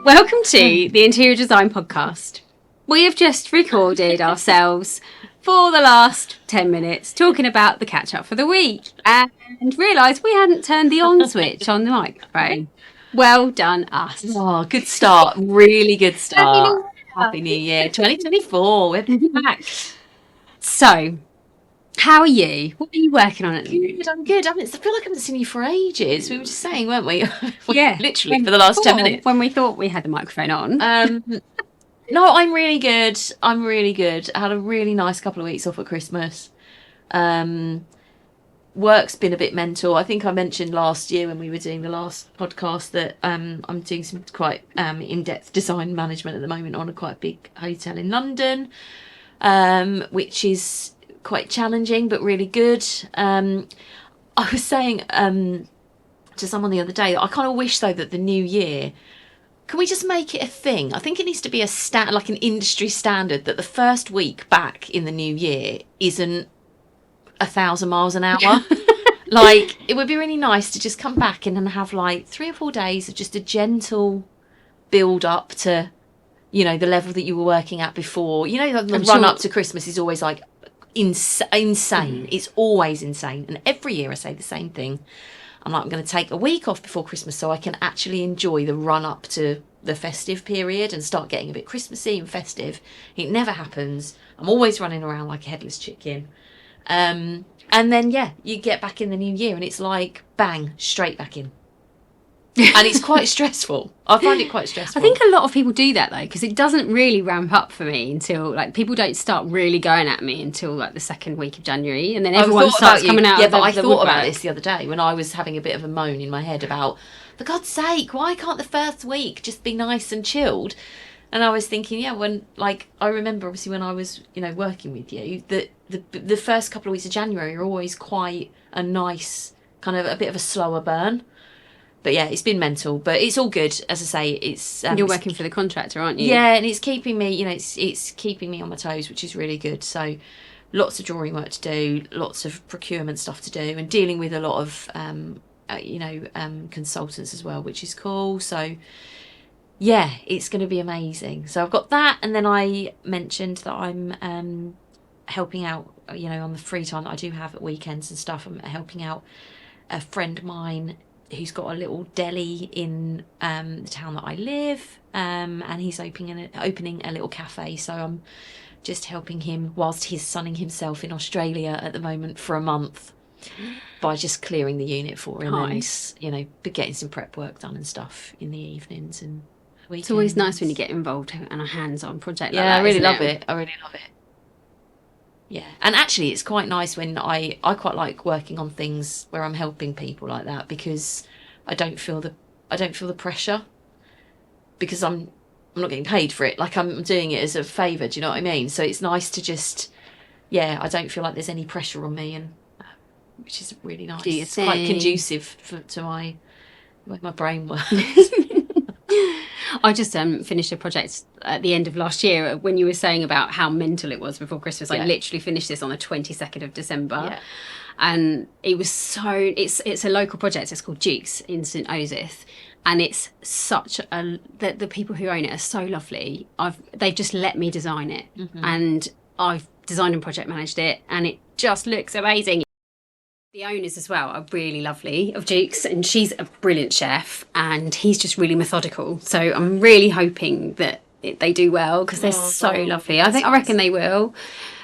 Welcome to the Interior Design Podcast. We have just recorded ourselves for the last 10 minutes talking about the catch-up for the week and realised we hadn't turned the on switch on the microphone. Well done, us. Oh, good start. Really good start. Happy New Year. 2024. We're back. So, how are you? What are you working on at the moment? I'm good. I feel like I haven't seen you for ages. We were just saying, weren't we? Yeah. Literally for the last 10 minutes. When we thought we had the microphone on. No, I'm really good. I'm really good. I had a really nice couple of weeks off at Christmas. Work's been a bit mental. I think I mentioned last year when we were doing the last podcast that I'm doing some quite in-depth design management at the moment on a quite big hotel in London, which is quite challenging but really good. I was saying to someone the other day that I kind of wish though that the new year, can we just make it a thing? I think it needs to be like an industry standard that the first week back in the new year isn't 1,000 miles an hour. Like, it would be really nice to just come back in and have like 3 or 4 days of just a gentle build up to, you know, the level that you were working at before. You know, the run up to Christmas is always like insane. It's always insane. And every year I say the same thing. I'm like, I'm going to take a week off before Christmas so I can actually enjoy the run up to the festive period and start getting a bit Christmassy and festive. It never happens. I'm always running around like a headless chicken. And then, yeah, you get back in the new year and it's like, bang, straight back in. And it's quite stressful. I find it quite stressful. I think a lot of people do that though, because it doesn't really ramp up for me until, like, people don't start really going at me until like the second week of January, and then everyone starts coming out. Yeah, but I thought about this the other day when I was having a bit of a moan in my head about, for God's sake, why can't the first week just be nice and chilled? And I was thinking, yeah, when, like, I remember obviously when I was, you know, working with you, that the first couple of weeks of January are always quite a nice, kind of a bit of a slower burn. But yeah, it's been mental, but it's all good. As I say, it's... You're working for the contractor, aren't you? Yeah, and it's keeping me, you know, it's keeping me on my toes, which is really good. So lots of drawing work to do, lots of procurement stuff to do, and dealing with a lot of, consultants as well, which is cool. So yeah, it's going to be amazing. So I've got that, and then I mentioned that I'm helping out, you know, on the free time that I do have at weekends and stuff. I'm helping out a friend of mine who's got a little deli in the town that I live, and he's opening a little cafe. So I'm just helping him whilst he's sunning himself in Australia at the moment for a month by just clearing the unit for him. Nice. And, you know, getting some prep work done and stuff in the evenings and weekends. It's always nice when you get involved in a hands-on project like that. Yeah, I really love it. I really love it. Yeah, and actually it's quite nice when I quite like working on things where I'm helping people like that, because I don't feel the pressure, because I'm not getting paid for it. Like, I'm doing it as a favour, do you know what I mean? So it's nice to just, yeah, I don't feel like there's any pressure on me, and which is really nice. It's quite conducive to my way my brain works. I just finished a project at the end of last year when you were saying about how mental it was before Christmas. I literally finished this on the 22nd of December. Yeah. And it was it's a local project. It's called Dukes in St Osyth. And it's such the people who own it are so lovely. They've just let me design it. Mm-hmm. And I've designed and project managed it. And it just looks amazing. The owners as well are really lovely of Dukes, and she's a brilliant chef, and he's just really methodical. So I'm really hoping that they do well, because they're so lovely. I reckon they will,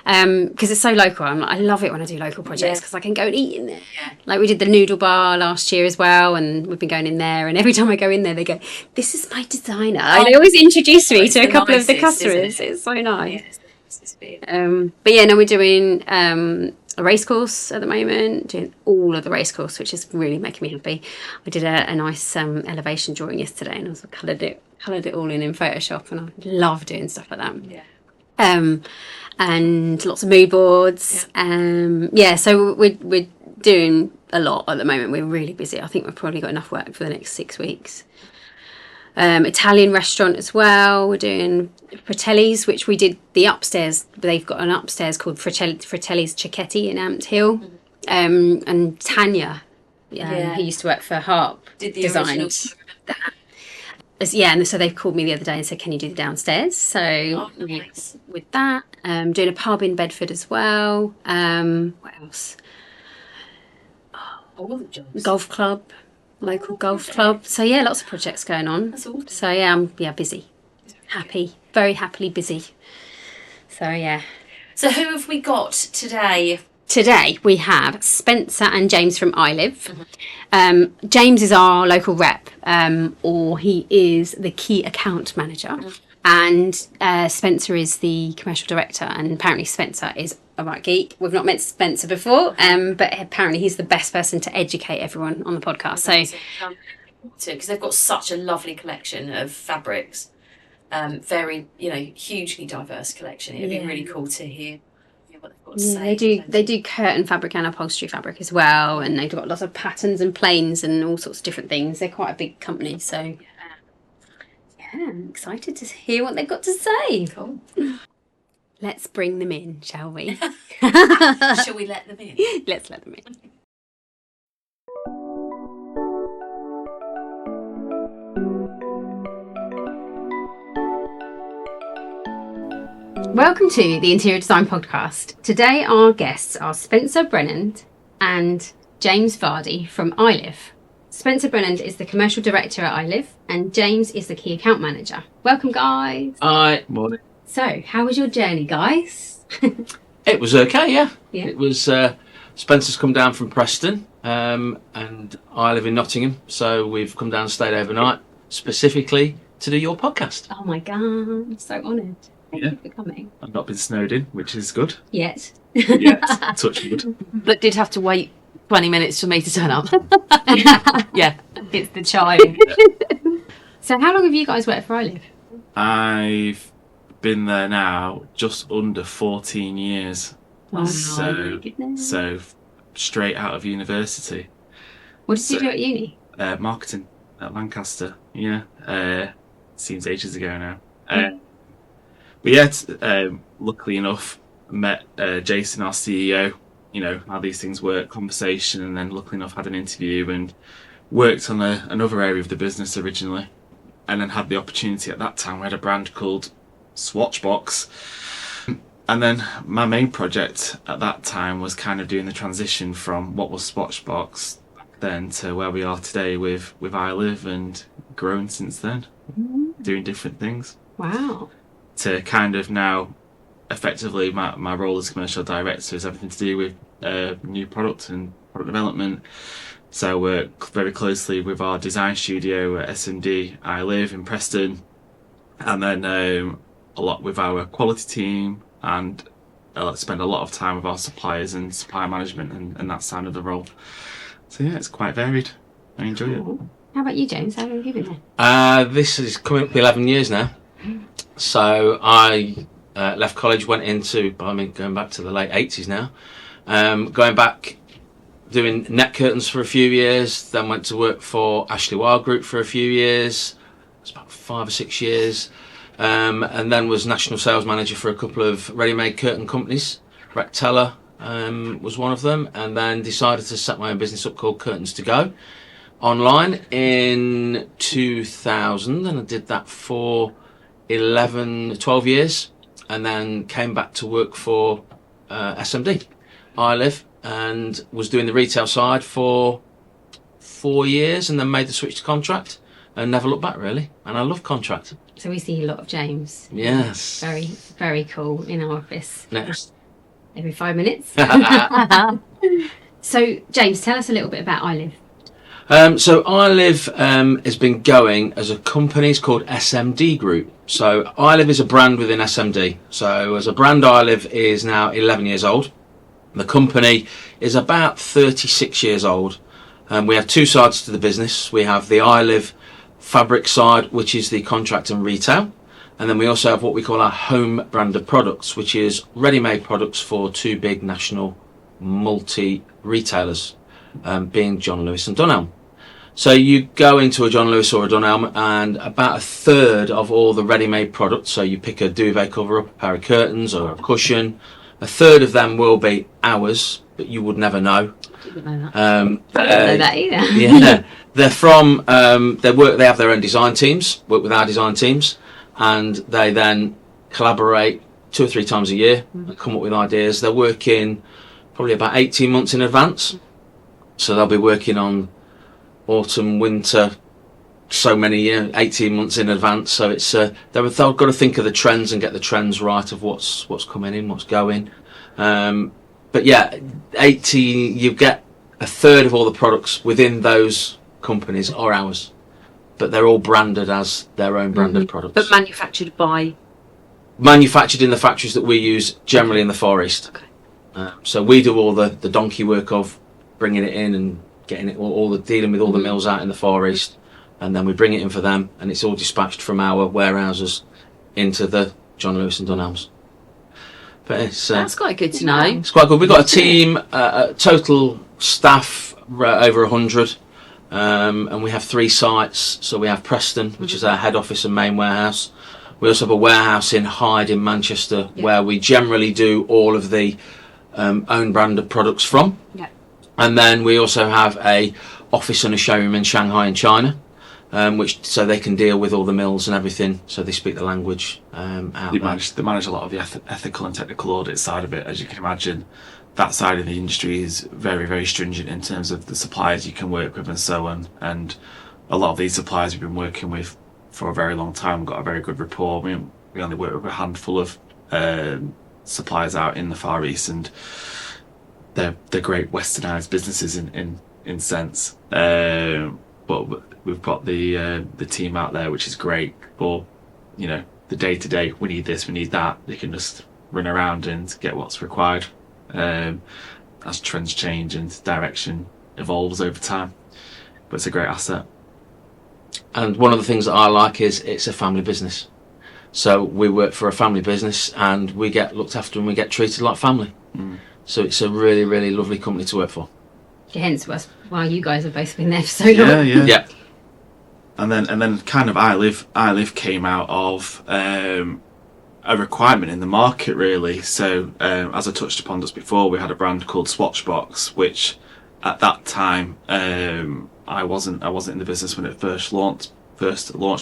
because it's so local. I love it when I do local projects, because I can go and eat in there. Yeah. Like, we did the noodle bar last year as well, and we've been going in there, and every time I go in there they go, "This is my designer," and they always introduce me to a couple of the customers. It's so nice. But yeah, no, we're doing a race course at the moment, doing all of the race course, which is really making me happy. I did a nice elevation drawing yesterday, and I coloured it all in Photoshop, and I love doing stuff like that. Yeah. And lots of mood boards. Yeah. So we're doing a lot at the moment. We're really busy. I think we've probably got enough work for the next 6 weeks. Italian restaurant as well. We're doing Fratelli's, which we did the upstairs. They've got an upstairs called Fratelli's Cicchetti in Amped Hill. And Tanya, who used to work for Harp, designed that. and so they've called me the other day and said, can you do the downstairs? So nice. with that, doing a pub in Bedford as well. What else? All the jobs. Golf club, local golf club. So yeah, lots of projects going on. That's awesome. So yeah, I'm busy, happy, very happily busy. So yeah. So who have we got today? Today we have Spencer and James from ILIV. James is our local rep, or he is the key account manager, and Spencer is the commercial director. And apparently Spencer is a right geek. We've not met Spencer before, but apparently he's the best person to educate everyone on the podcast. So because they've got such a lovely collection of fabrics, very hugely diverse collection. It'd be really cool to hear what they've got to say. They do curtain fabric and upholstery fabric as well, and they've got lots of patterns and planes and all sorts of different things. They're quite a big company, so I'm excited to hear what they've got to say. Cool. Let's bring them in, shall we? Shall we let them in? Let's let them in. Welcome to the Interior Design Podcast. Today our guests are Spencer Brennand and James Vardy from ILIV. Spencer Brennand is the Commercial Director at ILIV and James is the Key Account Manager. Welcome, guys. Hi. Morning. So, how was your journey, guys? It was okay, yeah. Yeah. It was, Spencer's come down from Preston and I live in Nottingham, so we've come down and stayed overnight specifically to do your podcast. Oh my God, I'm so honoured. Thank you for coming. I've not been snowed in, which is good. Yet. Touch wood. But did have to wait 20 minutes for me to turn up. Yeah. It's the chime. So how long have you guys worked for ILIV? I've been there now just under 14 years. Wow. So straight out of university. What did you do at uni? Marketing at Lancaster. Yeah. Seems ages ago now. But yeah, luckily enough, met Jason, our CEO. You know how these things work, conversation, and then luckily enough had an interview and worked on another area of the business originally, and then had the opportunity at that time. We had a brand called Swatchbox, and then my main project at that time was kind of doing the transition from what was Swatchbox back then to where we are today with ILIV, and grown since then, doing different things. Wow. To kind of now, effectively, my role as commercial director is everything to do with new product and product development. So I work very closely with our design studio at SMD ILIV in Preston, and then a lot with our quality team, and I spend a lot of time with our suppliers and supplier management and that side of the role. So yeah, it's quite varied. I enjoy it. How about you, James? How long have you been there? This is coming up to 11 years now. So I left college, went into, going back to the late 80s now, going back doing net curtains for a few years, then went to work for Ashley Wild Group for a few years. It was about 5 or 6 years. And then was national sales manager for a couple of ready-made curtain companies. Recteller was one of them, and then decided to set my own business up called Curtains to Go online in 2000, and I did that for 12 years, and then came back to work for SMD ILIV, and was doing the retail side for 4 years, and then made the switch to contract and never looked back really, and I love contract. So we see a lot of James. Yes. Very, very cool in our office. Next. Every 5 minutes. So James, tell us a little bit about ILIV. So ILIV has been going as a company. It's called SMD Group. So ILIV is a brand within SMD. So as a brand, ILIV is now 11 years old. The company is about 36 years old. We have two sides to the business. We have the ILIV fabric side, which is the contract and retail. And then we also have what we call our home branded products, which is ready-made products for two big national multi-retailers, being John Lewis and Dunelm. So you go into a John Lewis or a Dunelm, and about a third of all the ready-made products, so you pick a duvet cover up, a pair of curtains or a cushion, a third of them will be ours, but you would never know. Didn't know that. I didn't know that either. Yeah, they're from. They have their own design teams. Work with our design teams, and they then collaborate 2 or 3 times a year and come up with ideas. They're working probably about 18 months in advance, so they'll be working on autumn, winter, so many 18 months in advance. So it's they've got to think of the trends and get the trends right of what's coming in, what's going. But yeah, 18. You get a third of all the products within those companies are ours, but they're all branded as their own branded products. But manufactured in the factories that we use, generally in the Far East. Okay. So we do all the donkey work of bringing it in and getting it all the dealing with all the mills out in the Far East, and then we bring it in for them, and it's all dispatched from our warehouses into the John Lewis and Dunelms. But that's quite good to know. It's quite good. We've got a team, total staff over 100, and we have 3 sites. So we have Preston, which is our head office and main warehouse. We also have a warehouse in Hyde in Manchester, where we generally do all of the own branded products from. Yeah. And then we also have a office and a showroom in Shanghai in China, so they can deal with all the mills and everything, so they speak the language out They there. manage a lot of the ethical and technical audit side of it. As you can imagine, that side of the industry is very, very stringent in terms of the suppliers you can work with and so on. And a lot of these suppliers we've been working with for a very long time. We've got a very good rapport. We only work with a handful of suppliers out in the Far East, and they're great westernised businesses in sense. But we've got the team out there, which is great for, the day to day. We need this, we need that. They can just run around and get what's required as trends change and direction evolves over time. But it's a great asset. And one of the things that I like is it's a family business. So we work for a family business, and we get looked after and we get treated like family. So it's a really, really lovely company to work for. Hence why you guys have both been there for so long. Yeah. And then kind of ILIV came out of a requirement in the market, really. So as I touched upon just before, we had a brand called Swatchbox, which at that time I wasn't in the business when it first launched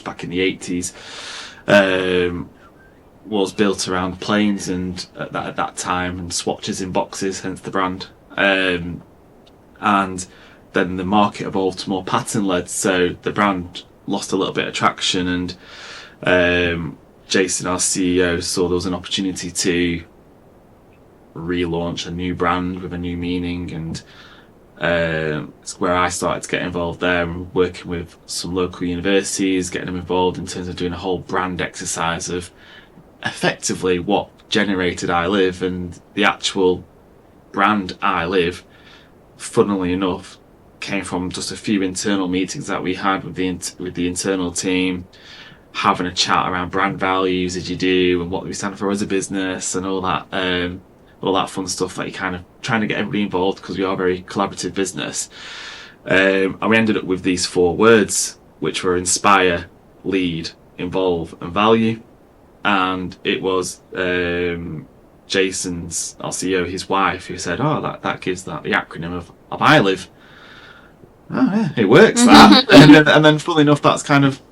back in the 80s. Was built around planes and at that time, and swatches in boxes, hence the brand. And then the market evolved to more pattern led, so the brand lost a little bit of traction, and Jason, our CEO, saw there was an opportunity to relaunch a new brand with a new meaning, and it's where I started to get involved there, and working with some local universities, getting them involved in terms of doing a whole brand exercise of effectively what generated ILIV, and the actual brand ILIV, funnily enough, came from just a few internal meetings that we had with the internal team, having a chat around brand values, as you do, and what we stand for as a business, and all that fun stuff that you kind of trying to get everybody involved, because we are a very collaborative business. And we ended up with these 4 words, which were inspire, lead, involve, and value. And it was Jason's, our CEO, his wife, who said, that gives that the acronym of ILIV. Oh yeah, it works that. and then funnily enough, that's kind of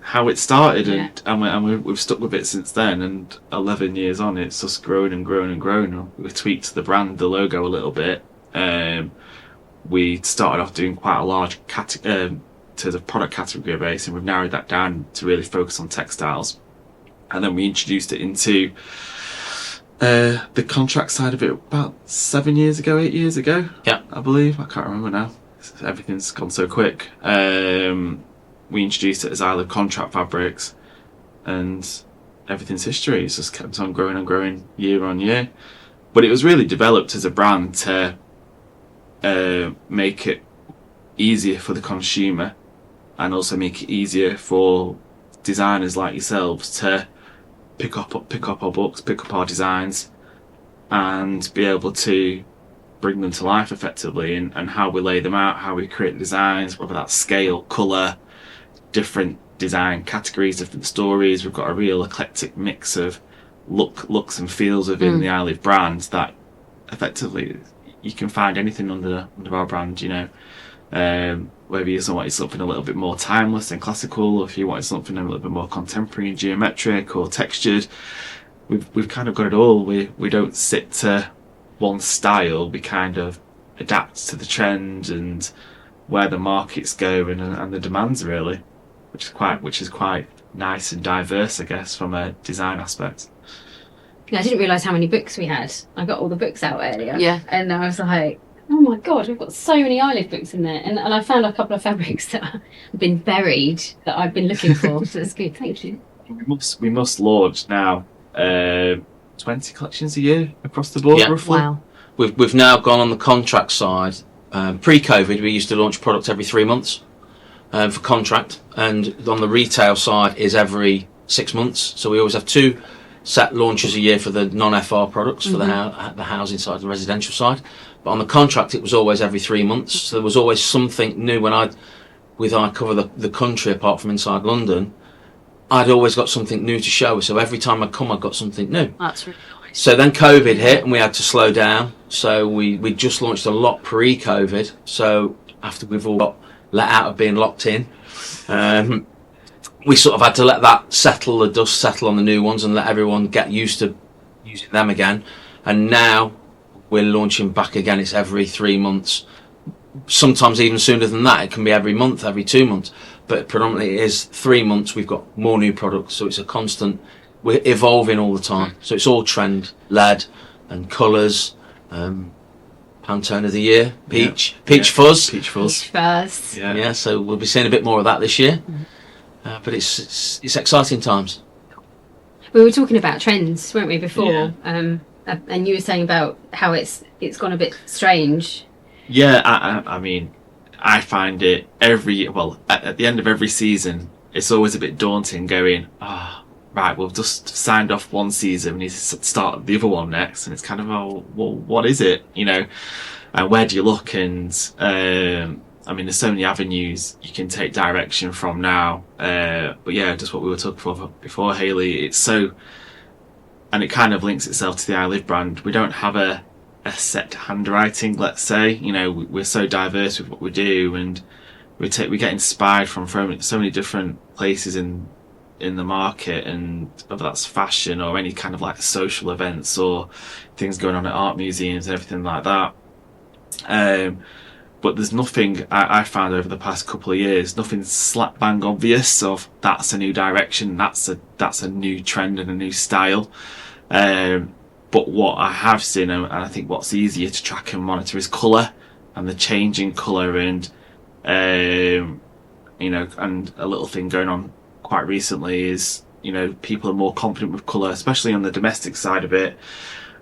how it started, and we've stuck with it since then. And 11 years on, it's just grown and grown and grown. We tweaked the brand, the logo a little bit. We started off doing quite a large to the product category base, and we've narrowed that down to really focus on textiles. And then we introduced it into the contract side of it about 8 years ago, I believe. I can't remember now. Everything's gone so quick. We introduced it as ILIV Contract Fabrics, and everything's history. It's just kept on growing and growing year on year. But it was really developed as a brand to make it easier for the consumer, and also make it easier for designers like yourselves to pick up our books, pick up our designs, and be able to bring them to life effectively, and how we lay them out, how we create designs, whether that's scale, colour, different design categories, different stories. We've got a real eclectic mix of looks and feels within the ILIV brand that effectively you can find anything under our brand, you know. Whether you wanted something a little bit more timeless and classical, or if you wanted something a little bit more contemporary and geometric or textured, we've kind of got it all. We don't sit to one style. We kind of adapt to the trend and where the markets go and the demands, really, which is quite nice and diverse, I guess, from a design aspect. I didn't realise how many books we had. I got all the books out earlier. Yeah. And I was like, oh my God, we've got so many ILIV books in there. And I found a couple of fabrics that have been buried that I've been looking for. So that's good. Thank you. We must launch now 20 collections a year across the board, roughly. Wow. We've now gone on the contract side. Pre-COVID, we used to launch product every 3 months for contract. And on the retail side is every 6 months. So we always have 2 set launches a year for the non-FR products, for the housing side, the residential side. But on the contract, it was always every 3 months. So there was always something new. When I cover the country, apart from inside London, I'd always got something new to show. So every time I come, I got something new. That's really nice. So then COVID hit and we had to slow down. So we just launched a lot pre-COVID. So after we've all got let out of being locked in, we sort of had to let that settle, the dust settle on the new ones, and let everyone get used to using them again. And now we're launching back again. It's every 3 months. Sometimes even sooner than that. It can be every month, every 2 months. But predominantly it is 3 months. We've got more new products. So it's a constant, we're evolving all the time. So it's all trend led and colours. Pantone of the year, peach fuzz. Peach fuzz. Peach fuzz. Yeah, so we'll be seeing a bit more of that this year. But it's exciting times. We were talking about trends, weren't we, before? Yeah. And you were saying about how it's gone a bit strange. Yeah, I mean, I find it at the end of every season, it's always a bit daunting going, right, we've just signed off one season, we need to start the other one next. And it's kind of, well, what is it? You know, and where do you look? And, I mean, there's so many avenues you can take direction from now. But yeah, just what we were talking about before, Hayley, it's so, and it kind of links itself to the ILIV brand. We don't have a set handwriting, let's say. You know, we're so diverse with what we do, and we get inspired from so many different places in the market, and whether that's fashion or any kind of like social events or things going on at art museums and everything like that. But there's nothing I found over the past couple of years, nothing slap bang obvious of that's a new direction, that's a new trend and a new style. But what I have seen, and I think what's easier to track and monitor, is colour and the change in colour, and you know, and a little thing going on quite recently is, you know, people are more confident with colour, especially on the domestic side of it,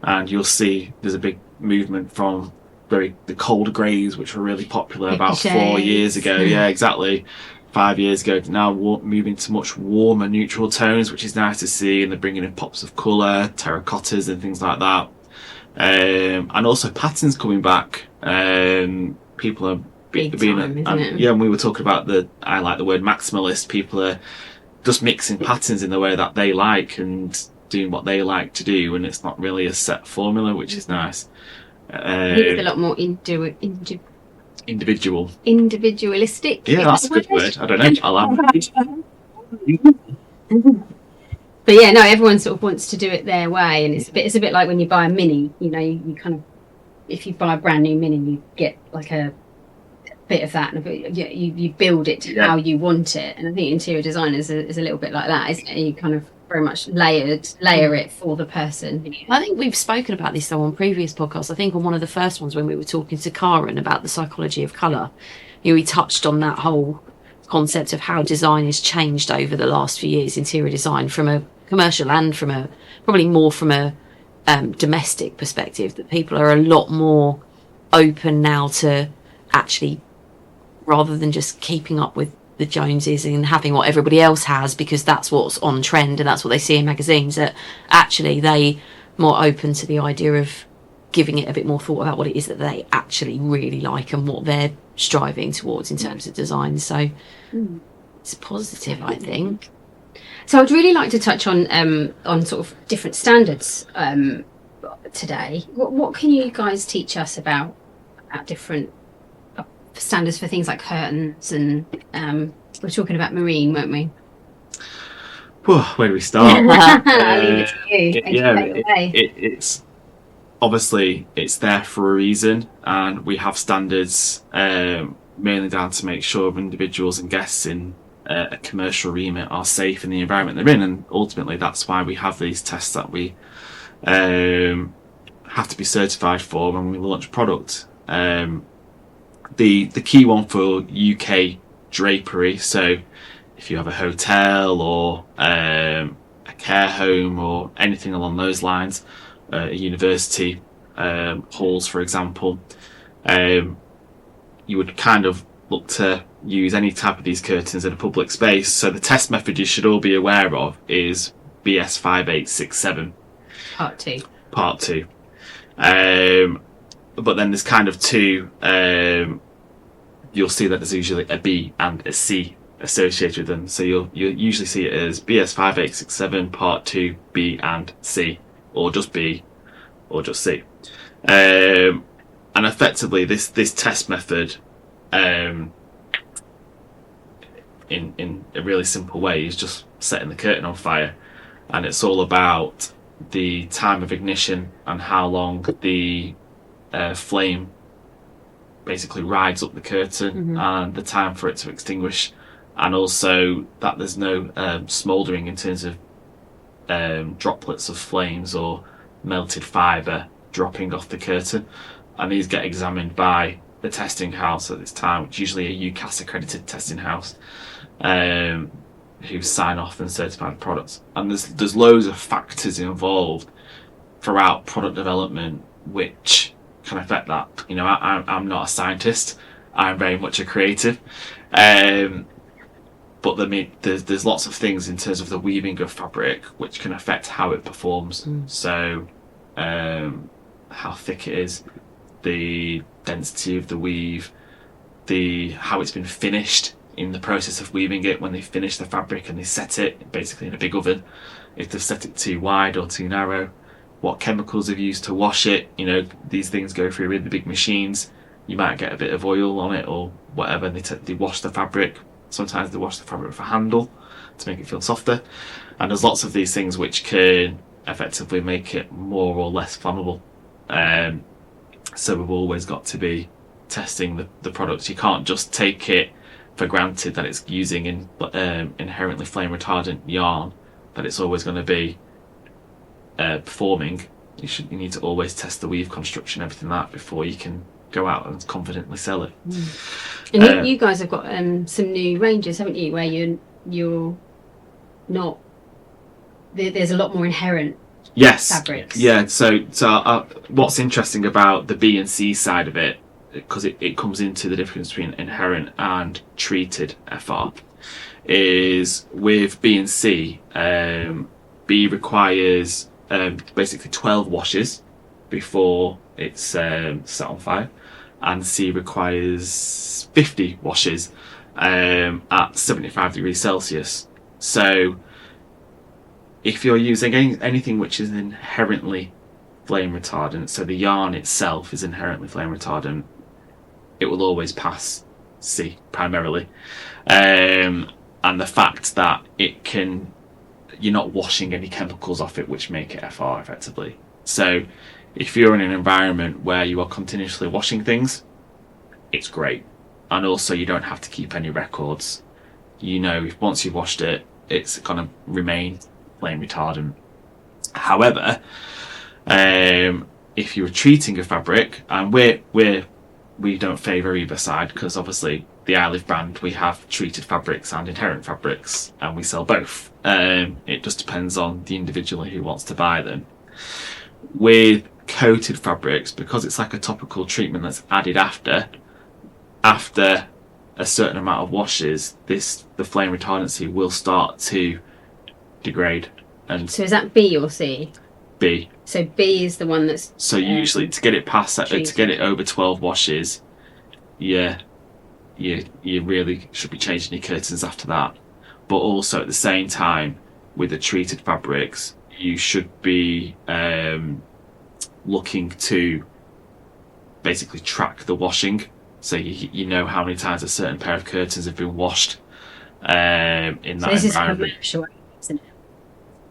and you'll see there's a big movement from the cold greys, which were really popular about 4 years ago. Yeah, exactly. 5 years ago, now moving to much warmer neutral tones, which is nice to see, and they're bringing in pops of colour, terracottas and things like that, and also patterns coming back. People are and we were talking about I like the word maximalist. People are just mixing patterns in the way that they like and doing what they like to do, and it's not really a set formula, which is nice. It's a lot more individualistic. Yeah, that's a good word. I don't know. I'll have it. But yeah, no, everyone sort of wants to do it their way, and it's a bit like when you buy a Mini. You know, you kind of, if you buy a brand new Mini, you get like a bit of that, and you build it to how you want it. And I think interior design is a little bit like that, isn't it? You kind of very much layer it for the person. I think we've spoken about this though on previous podcasts. I think on one of the first ones when we were talking to Karen about the psychology of colour, we touched on that whole concept of how design has changed over the last few years, interior design, from a commercial and from a probably more from a domestic perspective, that people are a lot more open now to actually, rather than just keeping up with the Joneses and having what everybody else has because that's what's on trend and that's what they see in magazines, that actually they more open to the idea of giving it a bit more thought about what it is that they actually really like and what they're striving towards in terms of design. So it's positive, I think. So I'd really like to touch on sort of different standards today. What can you guys teach us about different standards for things like curtains? And we're talking about marine, weren't we? Where do we start? I'll leave it to you. It's obviously it's there for a reason, and we have standards mainly down to make sure individuals and guests in a commercial remit are safe in the environment they're in, and ultimately that's why we have these tests that we have to be certified for when we launch a product. The key one for UK drapery, so if you have a hotel or a care home or anything along those lines, a university halls, for example, you would kind of look to use any type of these curtains in a public space. So the test method you should all be aware of is BS 5867 Part 2. But then there's kind of two. You'll see that there's usually a B and a C associated with them. So you'll usually see it as BS 5867 Part 2 B and C, or just B, or just C. And effectively, this test method, in a really simple way, is just setting the curtain on fire, and it's all about the time of ignition and how long the flame basically rides up the curtain, and the time for it to extinguish, and also that there's no smouldering in terms of droplets of flames or melted fibre dropping off the curtain. And these get examined by the testing house at this time, which is usually a UCAS accredited testing house, who sign off and certify the products. And there's loads of factors involved throughout product development which can affect that. You know, I'm not a scientist, I'm very much a creative, but there's lots of things in terms of the weaving of fabric which can affect how it performs. So how thick it is, the density of the weave, how it's been finished in the process of weaving it, when they finish the fabric and they set it basically in a big oven, if they've set it too wide or too narrow, what chemicals they've used to wash it. You know, these things go through really big machines, you might get a bit of oil on it or whatever, and they wash the fabric. Sometimes they wash the fabric with a handle to make it feel softer, and there's lots of these things which can effectively make it more or less flammable. So we've always got to be testing the products. You can't just take it for granted that it's using inherently flame retardant yarn, that it's always going to be performing. You need to always test the weave construction, everything like that, before you can go out and confidently sell it. And you guys have got some new ranges, haven't you, where you're not, there's a lot more inherent fabrics. Yeah, so what's interesting about the B and C side of it, because it comes into the difference between inherent and treated FR, is with B and C, B requires basically 12 washes before it's set on fire, and C requires 50 washes at 75 degrees Celsius. So if you're using anything which is inherently flame retardant, so the yarn itself is inherently flame retardant, it will always pass C primarily. And the fact that you're not washing any chemicals off it which make it FR effectively. So if you're in an environment where you are continuously washing things, it's great. And also you don't have to keep any records. You know, if once you've washed it, it's going to remain flame retardant. However, if you're treating a fabric, and we don't favour either side, because obviously the ILIV brand, we have treated fabrics and inherent fabrics, and we sell both. It just depends on the individual who wants to buy them. With coated fabrics, because it's like a topical treatment that's added after a certain amount of washes, the flame retardancy will start to degrade. And so is that B or C? B. So B is the one that's so usually to get it past that, to get it over 12 washes, you really should be changing your curtains after that. But also at the same time, with the treated fabrics, you should be looking to basically track the washing, so you know how many times a certain pair of curtains have been washed in that this environment. Is commercial, isn't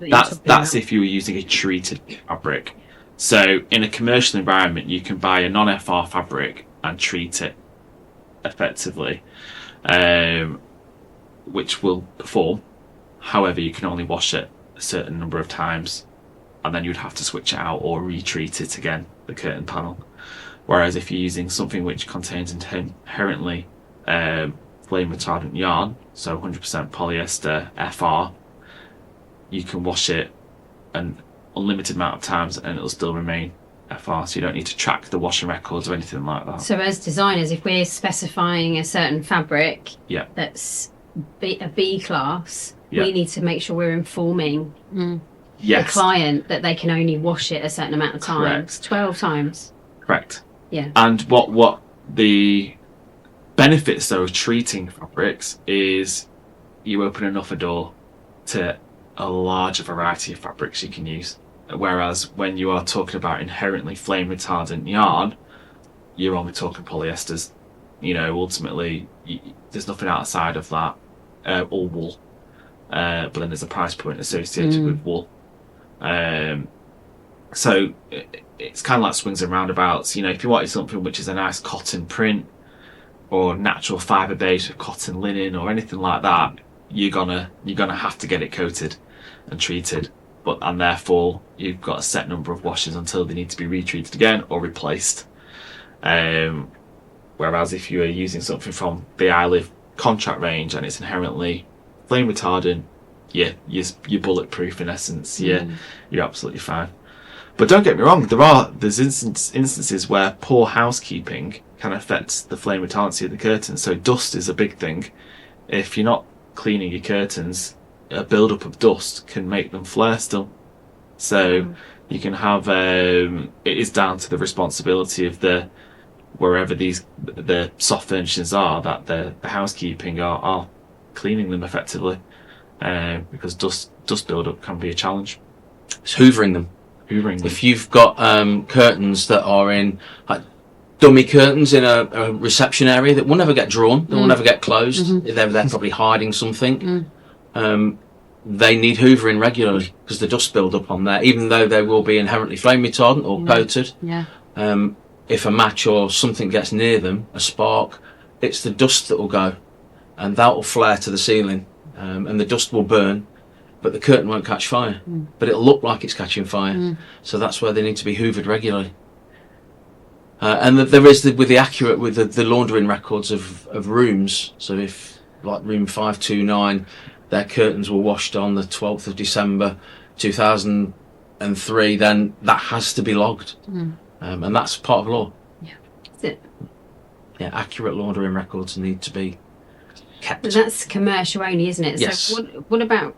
it? That's if you were using a treated fabric. So in a commercial environment, you can buy a non-FR fabric and treat it effectively, which will perform. However, you can only wash it a certain number of times, and then you'd have to switch it out or retreat it again, the curtain panel. Whereas if you're using something which contains inherently flame retardant yarn, so 100% polyester FR, you can wash it an unlimited amount of times and it'll still remain FR, so you don't need to track the washing records or anything like that. So as designers, if we're specifying a certain fabric that's a B class, we need to make sure we're informing the client that they can only wash it a certain amount of times. Correct. 12 times. Correct. Yeah. And what the benefits though of treating fabrics is you open enough a door to a larger variety of fabrics you can use. Whereas when you are talking about inherently flame retardant yarn, you're only talking polyesters. You know, ultimately, there's nothing outside of that, or wool. But then there's a price point associated with wool. So it's kind of like swings and roundabouts. You know, if you wanted something which is a nice cotton print or natural fibre base with cotton linen or anything like that, you're gonna have to get it coated and treated. And therefore you've got a set number of washes until they need to be retreated again or replaced. Whereas if you are using something from the ILIV contract range and it's inherently flame retardant, you're bulletproof in essence. You're absolutely fine. But don't get me wrong, there's instances where poor housekeeping can affect the flame retardancy of the curtains. So dust is a big thing. If you're not cleaning your curtains, a build-up of dust can make them flare still. So you can have it is down to the responsibility of wherever the soft furnishings are, that the housekeeping are cleaning them effectively, because dust build-up can be a challenge. It's hoovering them. If you've got curtains that are in dummy curtains in a reception area that will never get drawn, they will never get closed, they're probably hiding something, they need hoovering regularly because the dust build up on there, even though they will be inherently flame retardant or coated. If a match or something gets near them, a spark, it's the dust that will go, and that will flare to the ceiling, and the dust will burn, but the curtain won't catch fire, but it'll look like it's catching fire. So that's where they need to be hoovered regularly. And there is with the laundering records of rooms. So if, like room 529, their curtains were washed on the 12th of December 2003, then that has to be logged. And that's part of law. Yeah, that's it. Yeah, accurate laundering records need to be kept. But that's commercial only, isn't it? Yes. So what about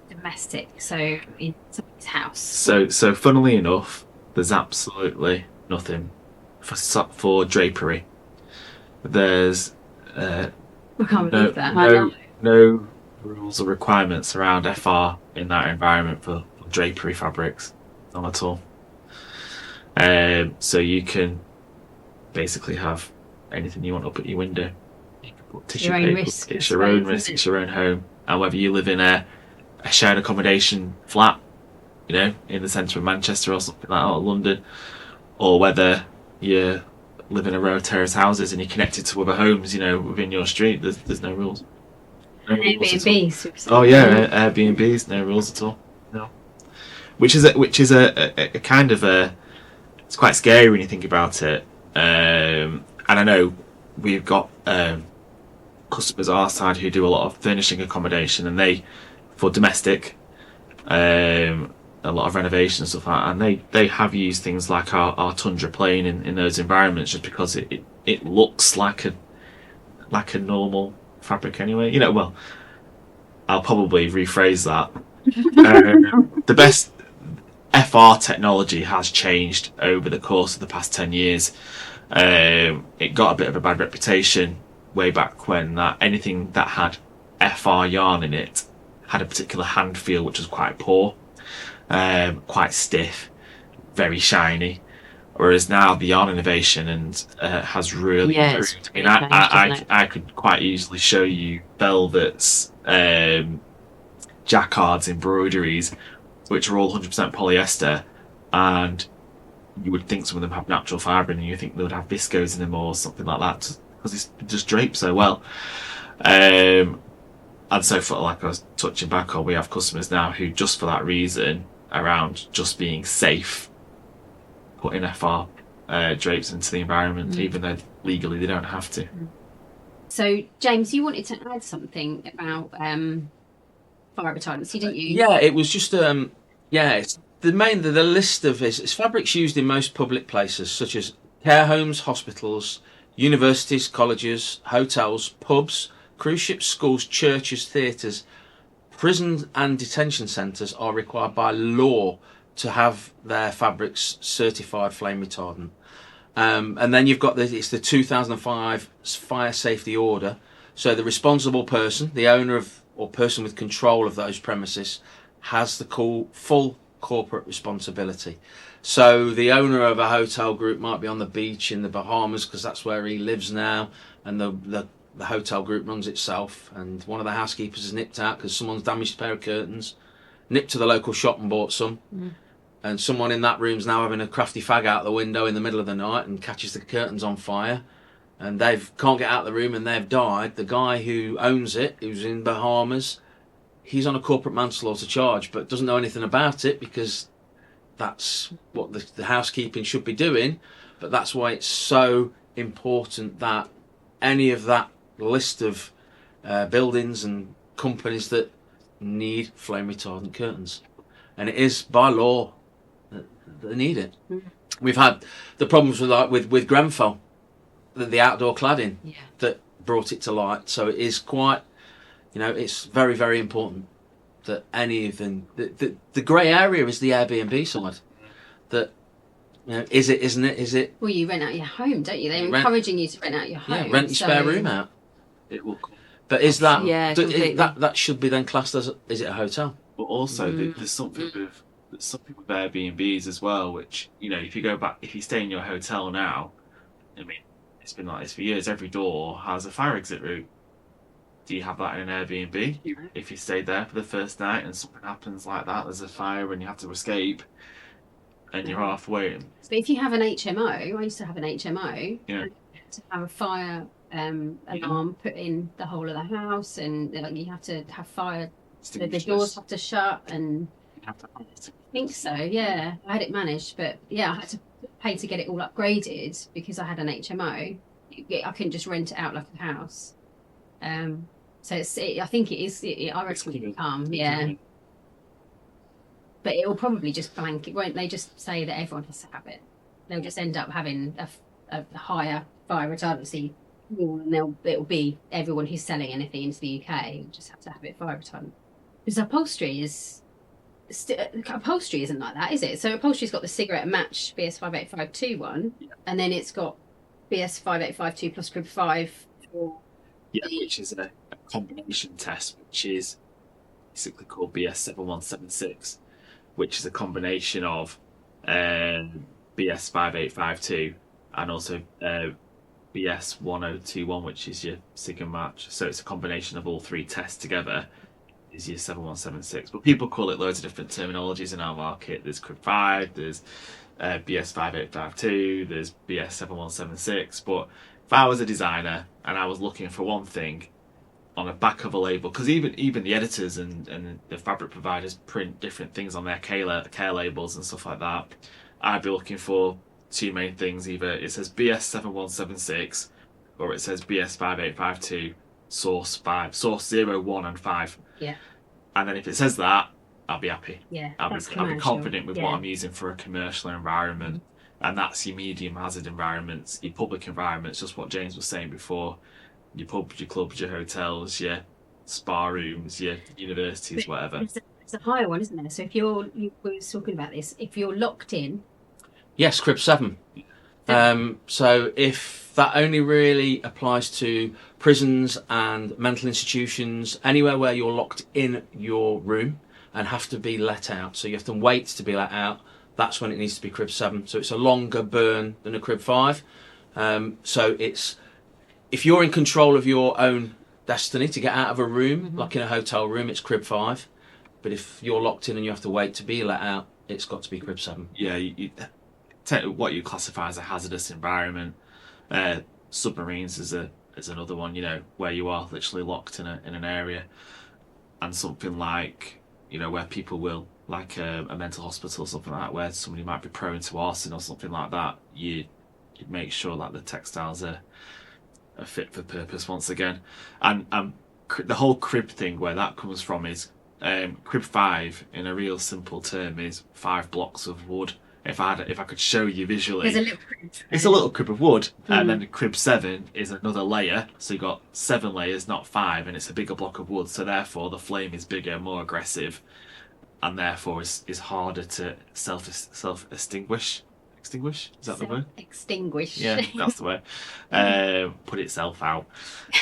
domestic? So in somebody's house? So funnily enough, there's absolutely nothing for drapery. There's I can't believe that. No rules or requirements around FR in that environment for drapery fabrics, none at all. So you can basically have anything you want up at your window. You can put tissue paper. It's your own risk. It's your own home. And whether you live in a shared accommodation flat, you know, in the centre of Manchester or something like that, or London, or whether you live in a row of terrace houses and you're connected to other homes, you know, within your street, there's no rules. Airbnbs. Oh yeah, Airbnbs, no rules at all. No. Which is a kind of it's quite scary when you think about it. And I know we've got customers our side who do a lot of furnishing accommodation, and they, for domestic, a lot of renovation and stuff like that, and they have used things like our Tundra plane in those environments just because it looks like a normal fabric anyway. You know, well, I'll probably rephrase that. The best FR technology has changed over the course of the past 10 years. It got a bit of a bad reputation way back when, that anything that had FR yarn in it had a particular hand feel which was quite poor, quite stiff, very shiny. Whereas now the yarn innovation has really improved. I mean, I could quite easily show you velvets, jacquards, embroideries, which are all 100% polyester, and you would think some of them have natural fibre, and you think they would have viscose in them or something like that, because it's just draped so well. And so, for, like I was touching back on, we have customers now who, just for that reason, around just being safe, putting FR drapes into the environment, even though legally they don't have to. So, James, you wanted to add something about fire retardancy, didn't you? Yeah, it was just it's the list of it's fabrics used in most public places, such as care homes, hospitals, universities, colleges, hotels, pubs, cruise ships, schools, churches, theatres, prisons and detention centres are required by law to have their fabrics certified flame retardant. And then you've got it's the 2005 fire safety order. So the responsible person, the owner of or person with control of those premises, has the full corporate responsibility. So the owner of a hotel group might be on the beach in the Bahamas because that's where he lives now, and the hotel group runs itself, and one of the housekeepers is nipped out because someone's damaged a pair of curtains, nipped to the local shop and bought some, and someone in that room's now having a crafty fag out the window in the middle of the night and catches the curtains on fire, and they can't get out of the room and they've died. The guy who owns it, who's in Bahamas, he's on a corporate manslaughter charge, but doesn't know anything about it because that's what the housekeeping should be doing. But that's why it's so important that any of that list of buildings and companies that need flame retardant curtains, and it is by law that they need it. We've had the problems with Grenfell, the outdoor cladding that brought it to light. So it is quite, it's very, very important that anything, the grey area is the Airbnb side. That, is it, isn't it? Is it? Well, you rent out your home, don't you? They're encouraging you to rent out your home. Yeah, rent your spare room out. It will. But is that that should be then classed as, is it a hotel? But also there's something with Airbnbs as well, which, if you go back, if you stay in your hotel now, I mean, it's been like this for years. Every door has a fire exit route. Do you have that in an Airbnb? If you stayed there for the first night and something happens like that, there's a fire and you have to escape, and you're halfway. But if you have an HMO, I used to have an HMO. Yeah. To have a fire alarm put in the whole of the house, and you have to have fire. The doors have to shut, and I think so. Yeah, I had it managed, but I had to pay to get it all upgraded because I had an HMO. I couldn't just rent it out like a house. So I think it is. I reckon it will come. But it will probably just blanket. Won't they just say that everyone has to have it? They'll just end up having a higher fire retardancy rule, and it'll be everyone who's selling anything into the UK will just have to have it fire retardant. Because upholstery isn't like that, is it? So upholstery's got the cigarette match BS 58521 one, and then it's got BS 5852 plus group 5 for which is a combination test, which is basically called BS 7176, which is a combination of BS 5852 and also BS 1021, which is your cigarette match. So it's a combination of all three tests together. Is your 7176, but people call it loads of different terminologies in our market. There's CRIB 5, there's BS 5852, there's BS 7176. But if I was a designer and I was looking for one thing on the back of a label, because even the editors and the fabric providers print different things on their care labels and stuff like that, I'd be looking for two main things. Either it says BS 7176 or it says BS 5852 source 0, 1 and 5. Yeah. And then if it says that, I'll be happy. Yeah. I'll be confident with what I'm using for a commercial environment. And that's your medium hazard environments, your public environments, just what James was saying before. Your pubs, your clubs, your hotels, your spa rooms, your universities, whatever. It's a higher one, isn't there? So if we were talking about this, if you're locked in. Yes, CRIB 7. So if that only really applies to prisons and mental institutions, anywhere where you're locked in your room and have to be let out, so you have to wait to be let out, that's when it needs to be crib 7. So it's a longer burn than a crib 5. So it's, if you're in control of your own destiny to get out of a room, like in a hotel room, it's crib 5. But if you're locked in and you have to wait to be let out, it's got to be crib 7. Yeah, what you classify as a hazardous environment. Submarines is another one, you know, where you are literally locked in an area, and something like, you know, where people will, like a mental hospital or something like that, where somebody might be prone to arson or something like that, you make sure that the textiles are fit for purpose once again. And the whole crib thing, where that comes from is, crib 5 in a real simple term is 5 blocks of wood. If I could show you visually, There's a little crib. It's a little crib of wood, and then crib 7 is another layer. So you've got 7 layers, not 5, and it's a bigger block of wood. So therefore, the flame is bigger, more aggressive, and therefore is harder to self extinguish. Extinguish? Is that the word? Extinguish. Yeah, that's the word. Put itself out.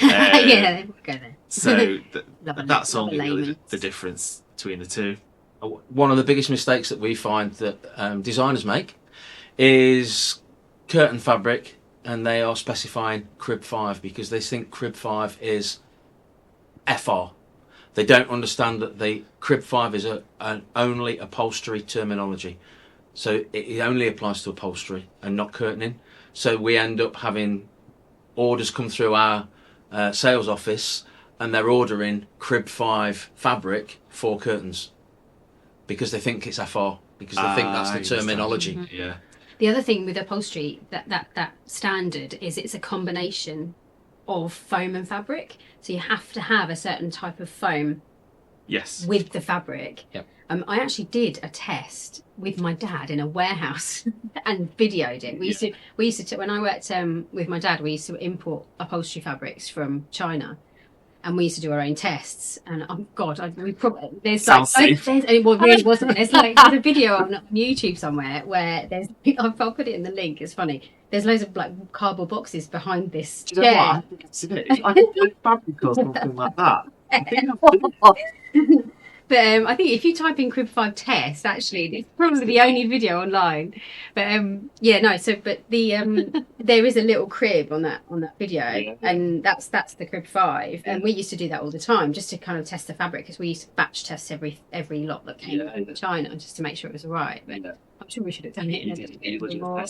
Yeah, we'll go there. So Love that's a only really layman. the difference between the two. One of the biggest mistakes that we find that designers make is curtain fabric, and they are specifying crib 5 because they think crib 5 is FR. They don't understand that the crib 5 is an only upholstery terminology. So it only applies to upholstery and not curtaining. So we end up having orders come through our sales office, and they're ordering crib 5 fabric for curtains because they think it's FR, because they think that's the terminology. Yeah. The other thing with upholstery, that standard is it's a combination of foam and fabric. So you have to have a certain type of foam Yes. with the fabric. Yep. I actually did a test with my dad in a warehouse and videoed it. We used to when I worked with my dad, we used to import upholstery fabrics from China, and we used to do our own tests. And we probably there's Sounds like safe. it really wasn't. There's a video on YouTube somewhere where I'll put it in the link. It's funny. There's loads of like cardboard boxes behind this Do you know chair. what? I think I've seen it. It's like a fabric or something like that. I think I've seen it. But I think if you type in crib 5 test, actually, it's probably the only video online. But there is a little crib on that video, and that's the crib 5. And we used to do that all the time just to kind of test the fabric, because we used to batch test every lot that came from China just to make sure it was right. But I'm sure we should have done it in a little bit more.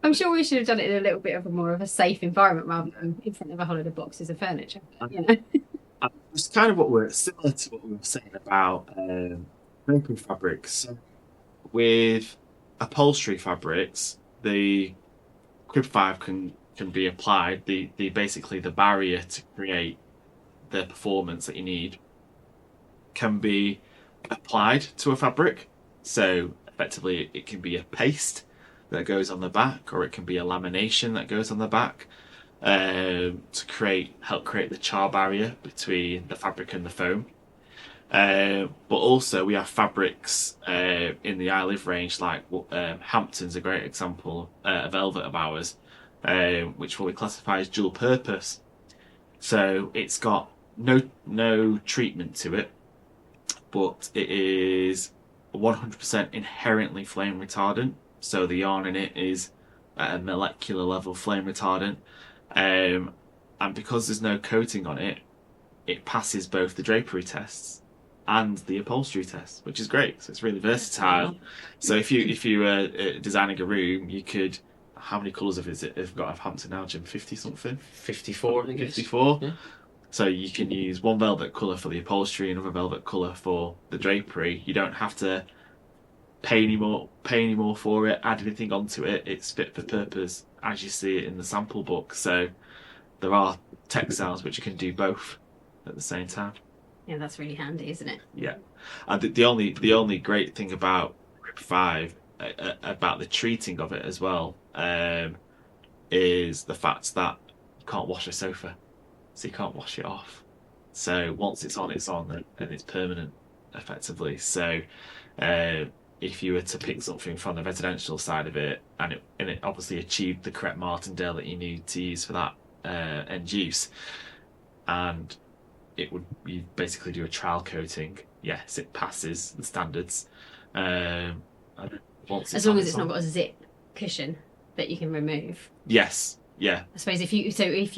I'm sure we should have done it in a little bit of a more of a safe environment rather than in front of a whole load of boxes of furniture. You know. It's kind of similar to what we were saying about drapery fabrics. So with upholstery fabrics, the crib 5 can be applied. The basically the barrier to create the performance that you need can be applied to a fabric. So effectively, it can be a paste that goes on the back, or it can be a lamination that goes on the back. To help create the char barrier between the fabric and the foam. But also we have fabrics in the ILIV range, like Hampton's a great example, a velvet of ours, which we classify as dual purpose. So it's got no treatment to it, but it is 100% inherently flame retardant. So the yarn in it is at a molecular level flame retardant. And because there's no coating on it, it passes both the drapery tests and the upholstery tests, which is great. So it's really versatile. So if you were designing a room, you could. How many colours have got of Hampton now, Jim? 50 something? 54, I think. 54. Yeah. So you can use one velvet colour for the upholstery, another velvet colour for the drapery. You don't have to pay any more for it, add anything onto it. It's fit for purpose as you see it in the sample book. So there are textiles which can do both at the same time. Yeah, that's really handy, isn't it? Yeah, and the only great thing about crib 5 about the treating of it as well is the fact that you can't wash a sofa, so you can't wash it off. So once it's on and it's permanent effectively. So if you were to pick something from the residential side of it, and it obviously achieved the correct martindale that you need to use for that end use, and you basically do a trial coating. Yes, it passes the standards. If As long as it's not got a zip cushion that you can remove. Yes. Yeah. I suppose if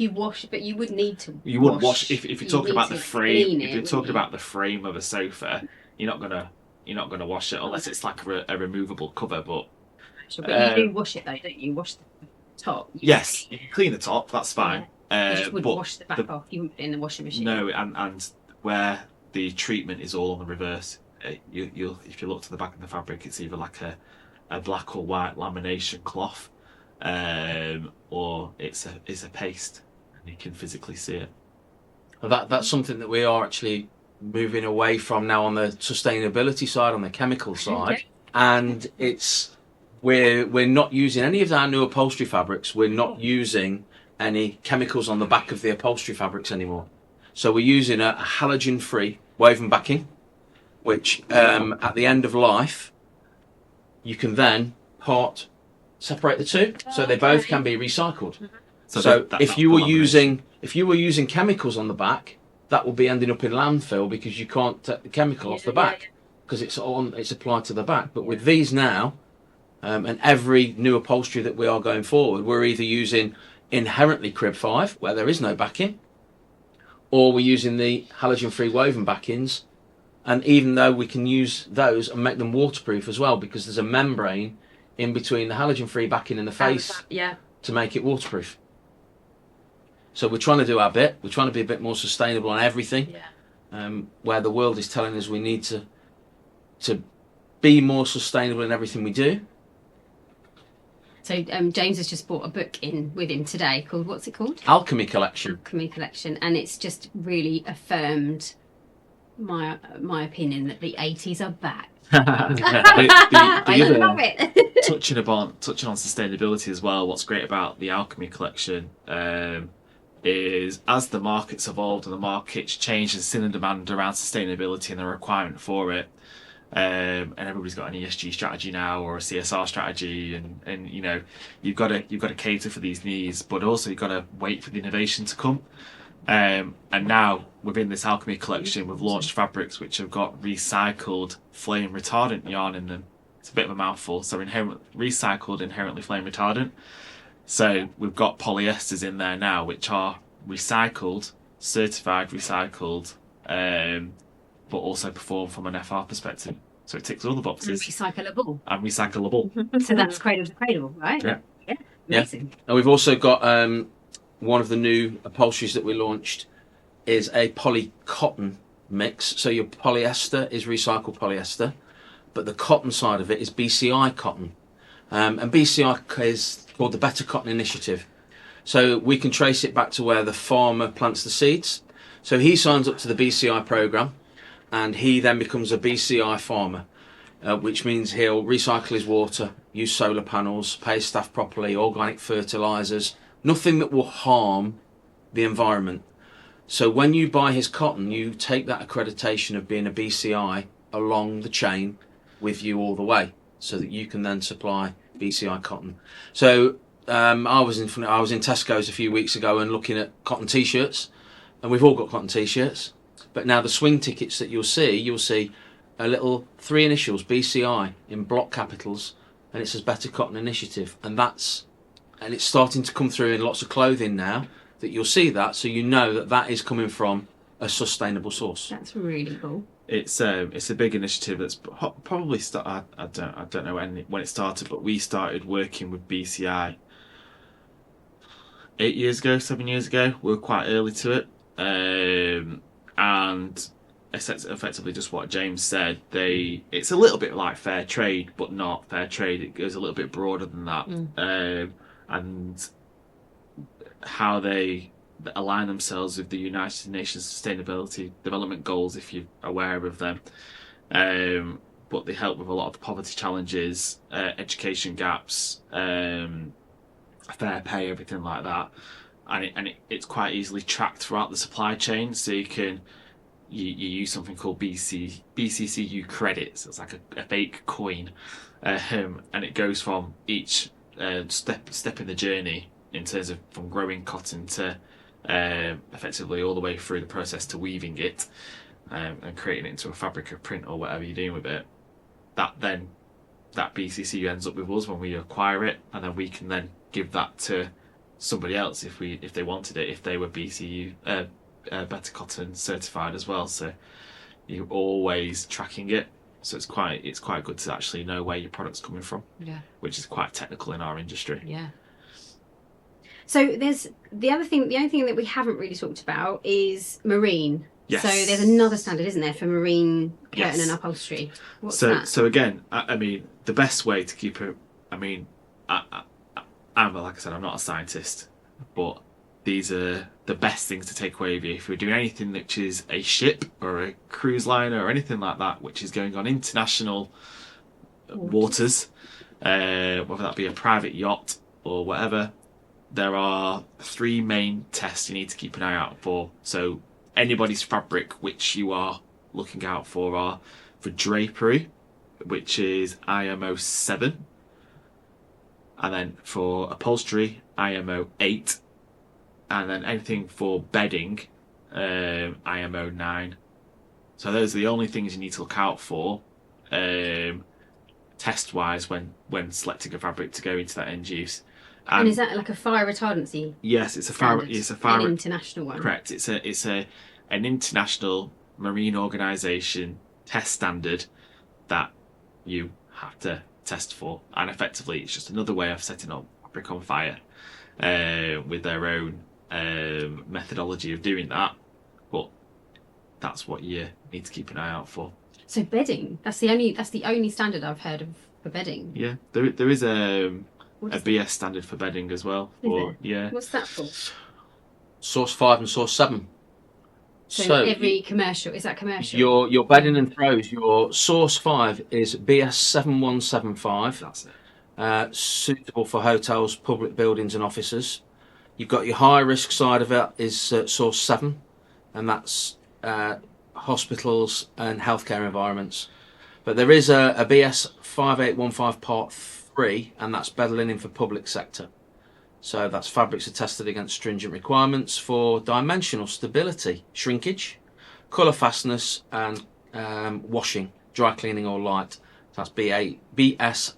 you wash, but you would need to. You wouldn't wash if you're talking about the frame. If you're talking you? about the frame of a sofa, you're not gonna wash it unless it's like a removable cover. But Sure, but you do wash it though, don't you? Wash the top. Yes, you can clean the top. That's fine. You just wouldn't wash the back off. You wouldn't put it in the washing machine. No, and where the treatment is all on the reverse. You'll if you look to the back of the fabric, it's either like a black or white lamination cloth, or it's a paste, and you can physically see it. That's something that we are actually moving away from now on the sustainability side, on the chemical side, and we're not using any of our new upholstery fabrics. We're not using any chemicals on the back of the upholstery fabrics anymore. So we're using a halogen-free woven backing, which at the end of life, you can then separate the two, so they both can be recycled. So if you were using chemicals on the back, that will be ending up in landfill because you can't take the chemical off the back because it's applied to the back. But with these now, and every new upholstery that we are going forward, we're either using inherently crib 5, where there is no backing, or we're using the halogen-free woven backings. And even though we can use those and make them waterproof as well, because there's a membrane in between the halogen-free backing and the face to make it waterproof. So we're trying to do our bit. We're trying to be a bit more sustainable on everything, where the world is telling us we need to be more sustainable in everything we do. So James has just brought a book in with him today called, what's it called? Alchemy Collection. Alchemy Collection, and it's just really affirmed my opinion that the 80s are back. I love it. touching on sustainability as well, what's great about the Alchemy Collection is as the market's evolved and the market's changed, there's still a demand around sustainability and the requirement for it. And everybody's got an ESG strategy now or a CSR strategy, and you know you've got to cater for these needs, but also you've got to wait for the innovation to come. And now within this Alchemy Collection, we've launched fabrics which have got recycled flame retardant yarn in them. It's a bit of a mouthful. So recycled inherently flame retardant. So we've got polyesters in there now which are recycled, certified recycled, but also perform from an FR perspective. So it ticks all the boxes. And recyclable. So that's cradle to cradle, right? Yeah. Amazing. And we've also got one of the new upholsteries that we launched is a poly cotton mix. So your polyester is recycled polyester, but the cotton side of it is BCI cotton. And BCI is called the Better Cotton Initiative. So we can trace it back to where the farmer plants the seeds. So he signs up to the BCI program, and he then becomes a BCI farmer, which means he'll recycle his water, use solar panels, pay his staff properly, organic fertilisers, nothing that will harm the environment. So when you buy his cotton, you take that accreditation of being a BCI along the chain with you all the way, so that you can then supply BCI cotton. So I was in Tesco's a few weeks ago and looking at cotton t-shirts, and we've all got cotton t-shirts. But now the swing tickets that you'll see a little 3 initials, BCI, in block capitals, and it says Better Cotton Initiative. And it's starting to come through in lots of clothing now, that you'll see that, so you know that is coming from a sustainable source. That's really cool. It's a big initiative that's probably I don't know when it started, but we started working with BCI 7 years ago. We were quite early to it. And effectively just what James said, it's a little bit like fair trade, but not fair trade. It goes a little bit broader than that. And how they align themselves with the United Nations Sustainability Development Goals, if you're aware of them. But they help with a lot of the poverty challenges, education gaps, fair pay, everything like that. And it's quite easily tracked throughout the supply chain, so you use something called BCCU credits. It's like a fake coin, and it goes from each step in the journey in terms of from growing cotton to effectively all the way through the process to weaving it and creating it into a fabric or print or whatever you're doing with it. That then that BCCU ends up with us when we acquire it, and then we can then give that to somebody else if they wanted it, if they were BCU Better Cotton certified as well. So you're always tracking it. So it's quite good to actually know where your product's coming from. Yeah. Which is quite technical in our industry. Yeah. So there's the only thing that we haven't really talked about is marine. Yes. So there's another standard, isn't there, for marine curtain and upholstery? What's that? So again, I mean, the best way to keep it. I mean, I'm like I said, I'm not a scientist, but these are the best things to take away with you if you're doing anything which is a ship or a cruise liner or anything like that, which is going on international waters, whether that be a private yacht or whatever. There are 3 main tests you need to keep an eye out for. So anybody's fabric which you are looking out for are for drapery, which is IMO 7, and then for upholstery, IMO 8, and then anything for bedding, IMO 9. So those are the only things you need to look out for test wise when selecting a fabric to go into that end use. And is that like a fire retardancy? Yes, it's a fire. It's a fire. An international one. Correct. It's an international marine organisation test standard that you have to test for, and effectively, it's just another way of setting up fabric on fire with their own methodology of doing that. But that's what you need to keep an eye out for. So bedding. That's the only standard I've heard of for bedding. Yeah, there is a BS standard for bedding as well. Yeah. What's that for? Source 5 and Source 7. So every commercial, is that commercial? Your bedding and throws, your Source 5 is BS 7175. That's it. Suitable for hotels, public buildings and offices. You've got your high risk side of it is Source 7, and that's hospitals and healthcare environments. But there is a BS 5815 Part 3, and that's bed linen for public sector. So that's fabrics are tested against stringent requirements for dimensional stability, shrinkage, colour fastness, and washing, dry cleaning or light. So that's BS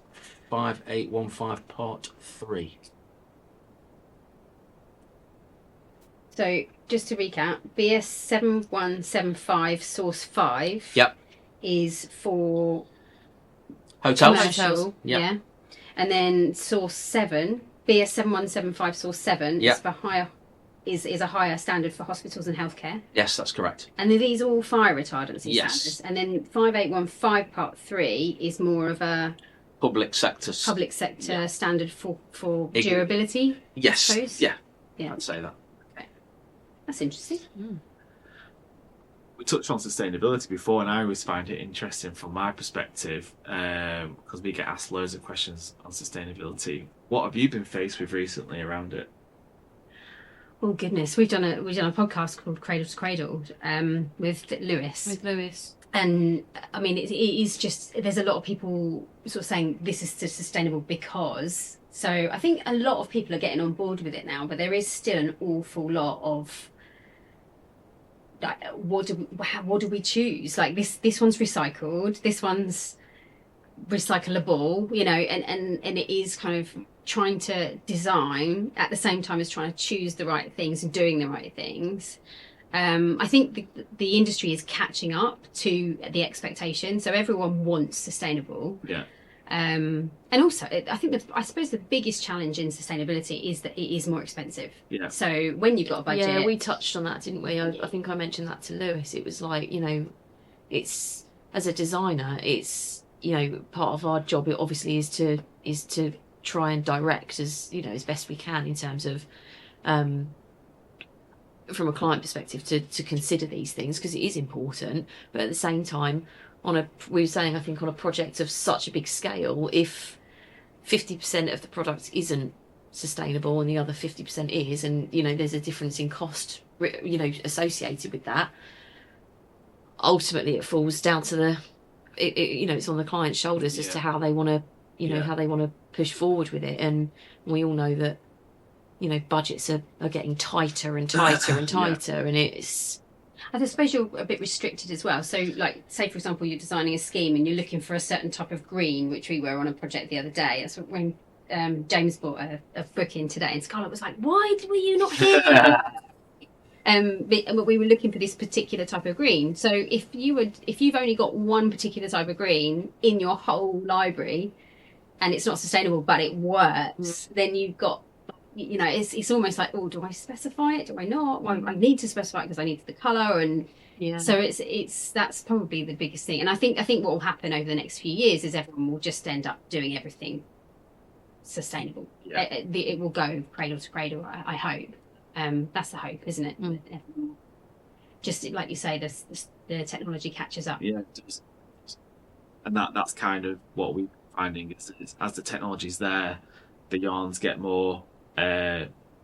5815 Part 3. So just to recap, BS 7175 Source 5 Yep. is for Hotels. commercial, Yep. yeah. And then Source 7, BS 7175 Source 7 Yep. is for higher is a higher standard for hospitals and healthcare. Yes, that's correct. And are these all fire retardancy Yes. standards? And then 5815 Part 3 is more of a Public sector. standard for durability. Yes. suppose? Yeah. Yeah. I'd say that. That's interesting. We touched on sustainability before, and I always find it interesting from my perspective because we get asked loads of questions on sustainability. What have you been faced with recently around it? Oh goodness, we've done a podcast called Cradle to Cradle with Lewis. And I mean, it is just, there's a lot of people sort of saying this is sustainable because. So I think a lot of people are getting on board with it now, but there is still an awful lot of what do we choose? Like this one's recycled, this one's recyclable, you know, and it is kind of trying to design at the same time as trying to choose the right things and doing the right things. I think the industry is catching up to the expectation, so everyone wants sustainable. Yeah. And also, I suppose the biggest challenge in sustainability is that it is more expensive. Yeah. So when you've got a budget, Yeah, we touched on that, didn't we? I think I mentioned that to Lewis. It was like, you know, it's, as a designer, it's, you know, part of our job, it obviously is to try and direct as, you know, as best we can in terms of from a client perspective to consider these things, because it is important. But at the same time, we were saying, I think on a project of such a big scale, if 50% of the product isn't sustainable and the other 50% is, and, you know, there's a difference in cost, you know, associated with that, ultimately it falls down to you know, it's on the client's shoulders as to how they want to, you know, how they want to push forward with it. And we all know that, you know, budgets are getting tighter and tighter and tighter, and it's... I suppose you're a bit restricted as well. So, like, say for example, you're designing a scheme and you're looking for a certain type of green, which we were on a project the other day. That's when James bought a book in today, and Scarlett was like, "Why were you not here?" But we were looking for this particular type of green. So if you've only got one particular type of green in your whole library, and it's not sustainable, but it works, then you've got, you know, it's almost like, oh, do I specify it? Do I not? Well, I need to specify it because I need the colour, and so it's that's probably the biggest thing. And I think what will happen over the next few years is everyone will just end up doing everything sustainable. It will go cradle to cradle, I hope. That's the hope, isn't it? Just like you say, the technology catches up. Yeah, it does. And that's kind of what we're finding is as the technology's there, the yarns get more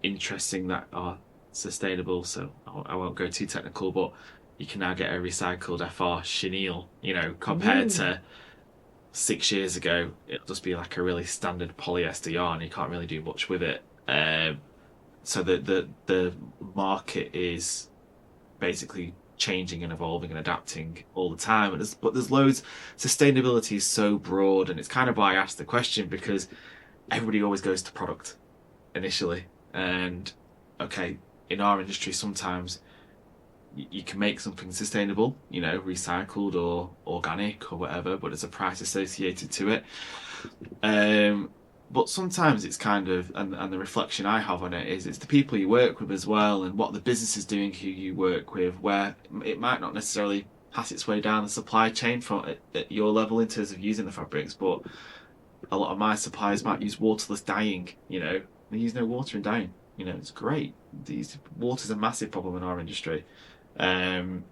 interesting that are sustainable. So I won't go too technical, but you can now get a recycled FR chenille, you know, compared to 6 years ago. It'll just be like a really standard polyester yarn. You can't really do much with it. So the market is basically changing and evolving and adapting all the time. But there's loads. Sustainability is so broad, and it's kind of why I asked the question, because everybody always goes to product initially. And okay, in our industry, sometimes you can make something sustainable, you know, recycled or organic or whatever, but there's a price associated to it. But sometimes it's kind of, and the reflection I have on it is it's the people you work with as well, and what the business is doing who you work with, where it might not necessarily pass its way down the supply chain from at your level in terms of using the fabrics, but a lot of my suppliers might use waterless dyeing, you know, they use no water in dyeing, you know, it's great. Water's a massive problem in our industry. And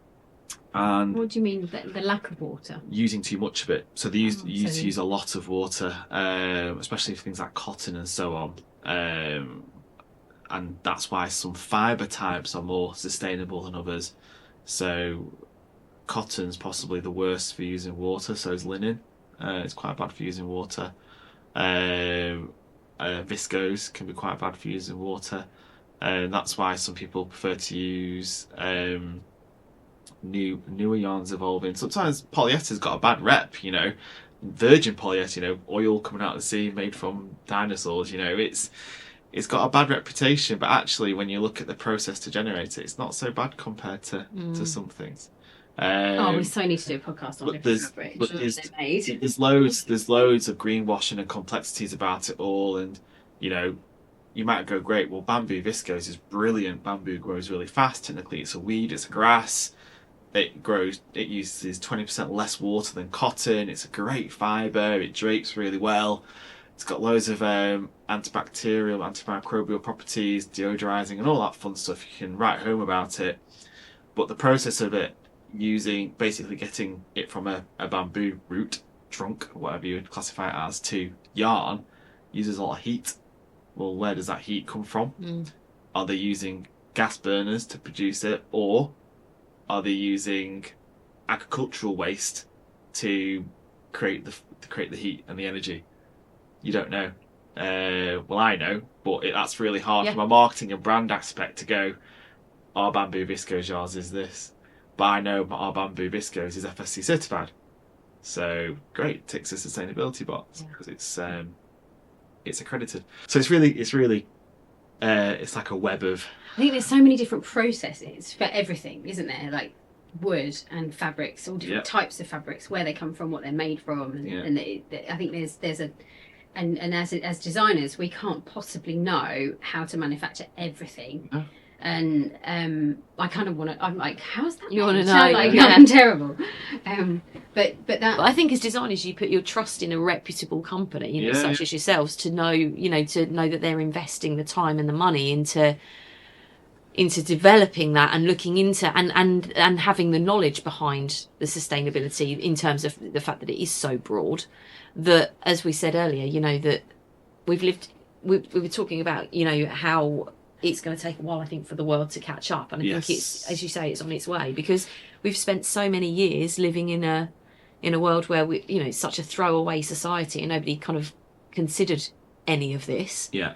what do you mean, the lack of water? Using too much of it. So they used to use a lot of water, especially for things like cotton and so on. And that's why some fibre types are more sustainable than others. So cotton's possibly the worst for using water, so is linen. It's quite bad for using water. Viscose can be quite bad for using water. And that's why some people prefer to use newer yarns evolving. Sometimes polyester's got a bad rep, you know, virgin polyester, you know, oil coming out of the sea made from dinosaurs, you know, it's got a bad reputation, but actually when you look at the process to generate it, it's not so bad compared to some things. We so need to do a podcast on different fabrics. There's loads of greenwashing and complexities about it all, and you know, you might go, great, well, bamboo viscose is brilliant. Bamboo grows really fast. Technically, it's a weed, it's a grass. It uses 20% less water than cotton. It's a great fibre. It drapes really well. It's got loads of antibacterial, antimicrobial properties, deodorizing, and all that fun stuff. You can write home about it. But the process of it, basically getting it from a bamboo root, trunk, whatever you would classify it as, to yarn, uses a lot of heat. Well, where does that heat come from? Are they using gas burners to produce it, or are they using agricultural waste to create the heat and the energy? You don't know. Well, I know, but that's really hard from a marketing and brand aspect to go, our bamboo viscose yarns is this, but I know our bamboo viscose is FSC certified. So great, ticks the sustainability box because it's accredited. So it's really it's like a web of. I think there's so many different processes for everything, isn't there? Like wood and fabrics, all different types of fabrics, where they come from, what they're made from, and I think there's a and as designers, we can't possibly know how to manufacture everything. No. And I kind of want to. I'm like, how's that? You want to know? I'm terrible. But I think as designers, you put your trust in a reputable company, you know, such as yourselves, to know that they're investing the time and the money into developing that and looking into and having the knowledge behind the sustainability in terms of the fact that it is so broad. That, as we said earlier, you know, that we were talking about, you know, how it's going to take a while, I think, for the world to catch up. And I think it's, as you say, it's on its way, because we've spent so many years living in a world where it's such a throwaway society and nobody kind of considered any of this. Yeah.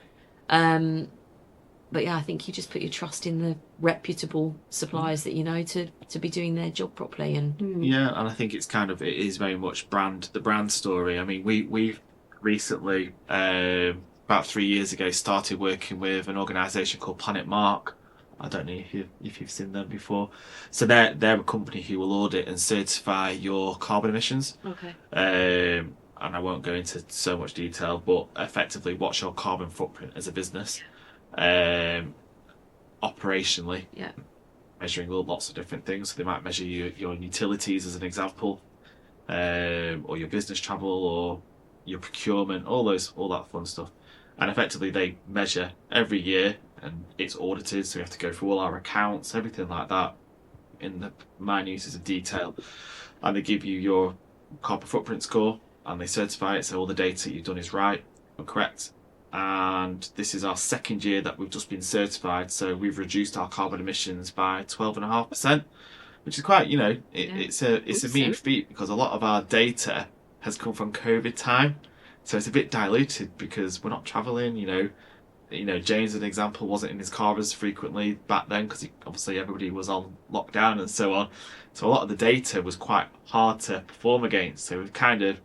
But yeah, I think you just put your trust in the reputable suppliers that you know to be doing their job properly. And yeah, and I think it is very much the brand story. I mean, we've recently, about 3 years ago, started working with an organisation called Planet Mark. I don't know if you've seen them before. So they're a company who will audit and certify your carbon emissions. okay, And I won't go into so much detail, but effectively, what's your carbon footprint as a business? Operationally, yeah, measuring lots of different things. So they might measure your utilities as an example, or your business travel, or your procurement, all that fun stuff. And effectively, they measure every year, and it's audited. So we have to go through all our accounts, everything like that, in the minuses of detail. And they give you your carbon footprint score, and they certify it, so all the data you've done is right and correct. And this is our second year that we've just been certified, so we've reduced our carbon emissions by 12.5%, which is quite, it's a mean feat, because a lot of our data has come from COVID time, so it's a bit diluted because we're not travelling. James, as an example, wasn't in his car as frequently back then because obviously everybody was on lockdown and so on. So a lot of the data was quite hard to perform against. So we've kind of,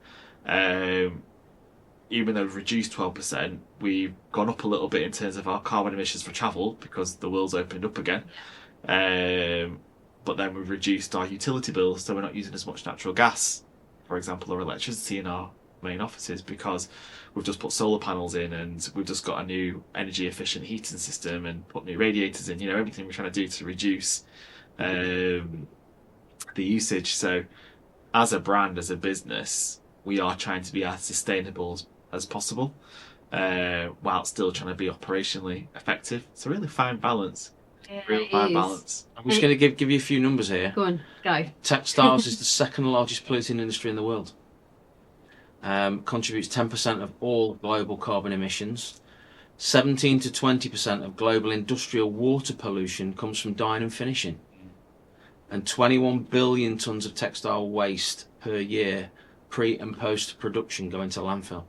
even though we've reduced 12%, we've gone up a little bit in terms of our carbon emissions for travel because the world's opened up again. But then we've reduced our utility bills, so we're not using as much natural gas, for example, or electricity in our main offices, because we've just put solar panels in, and we've just got a new energy efficient heating system and put new radiators in, everything we're trying to do to reduce the usage. So as a brand, as a business, we are trying to be as sustainable as possible, while still trying to be operationally effective. It's a really fine balance. Real fine balance. I'm just going to give you a few numbers here. Go on, go. Textiles is the second largest polluting industry in the world. Contributes 10% of all global carbon emissions. 17 to 20% of global industrial water pollution comes from dyeing and finishing. And 21 billion tonnes of textile waste per year, pre and post production, go into landfill.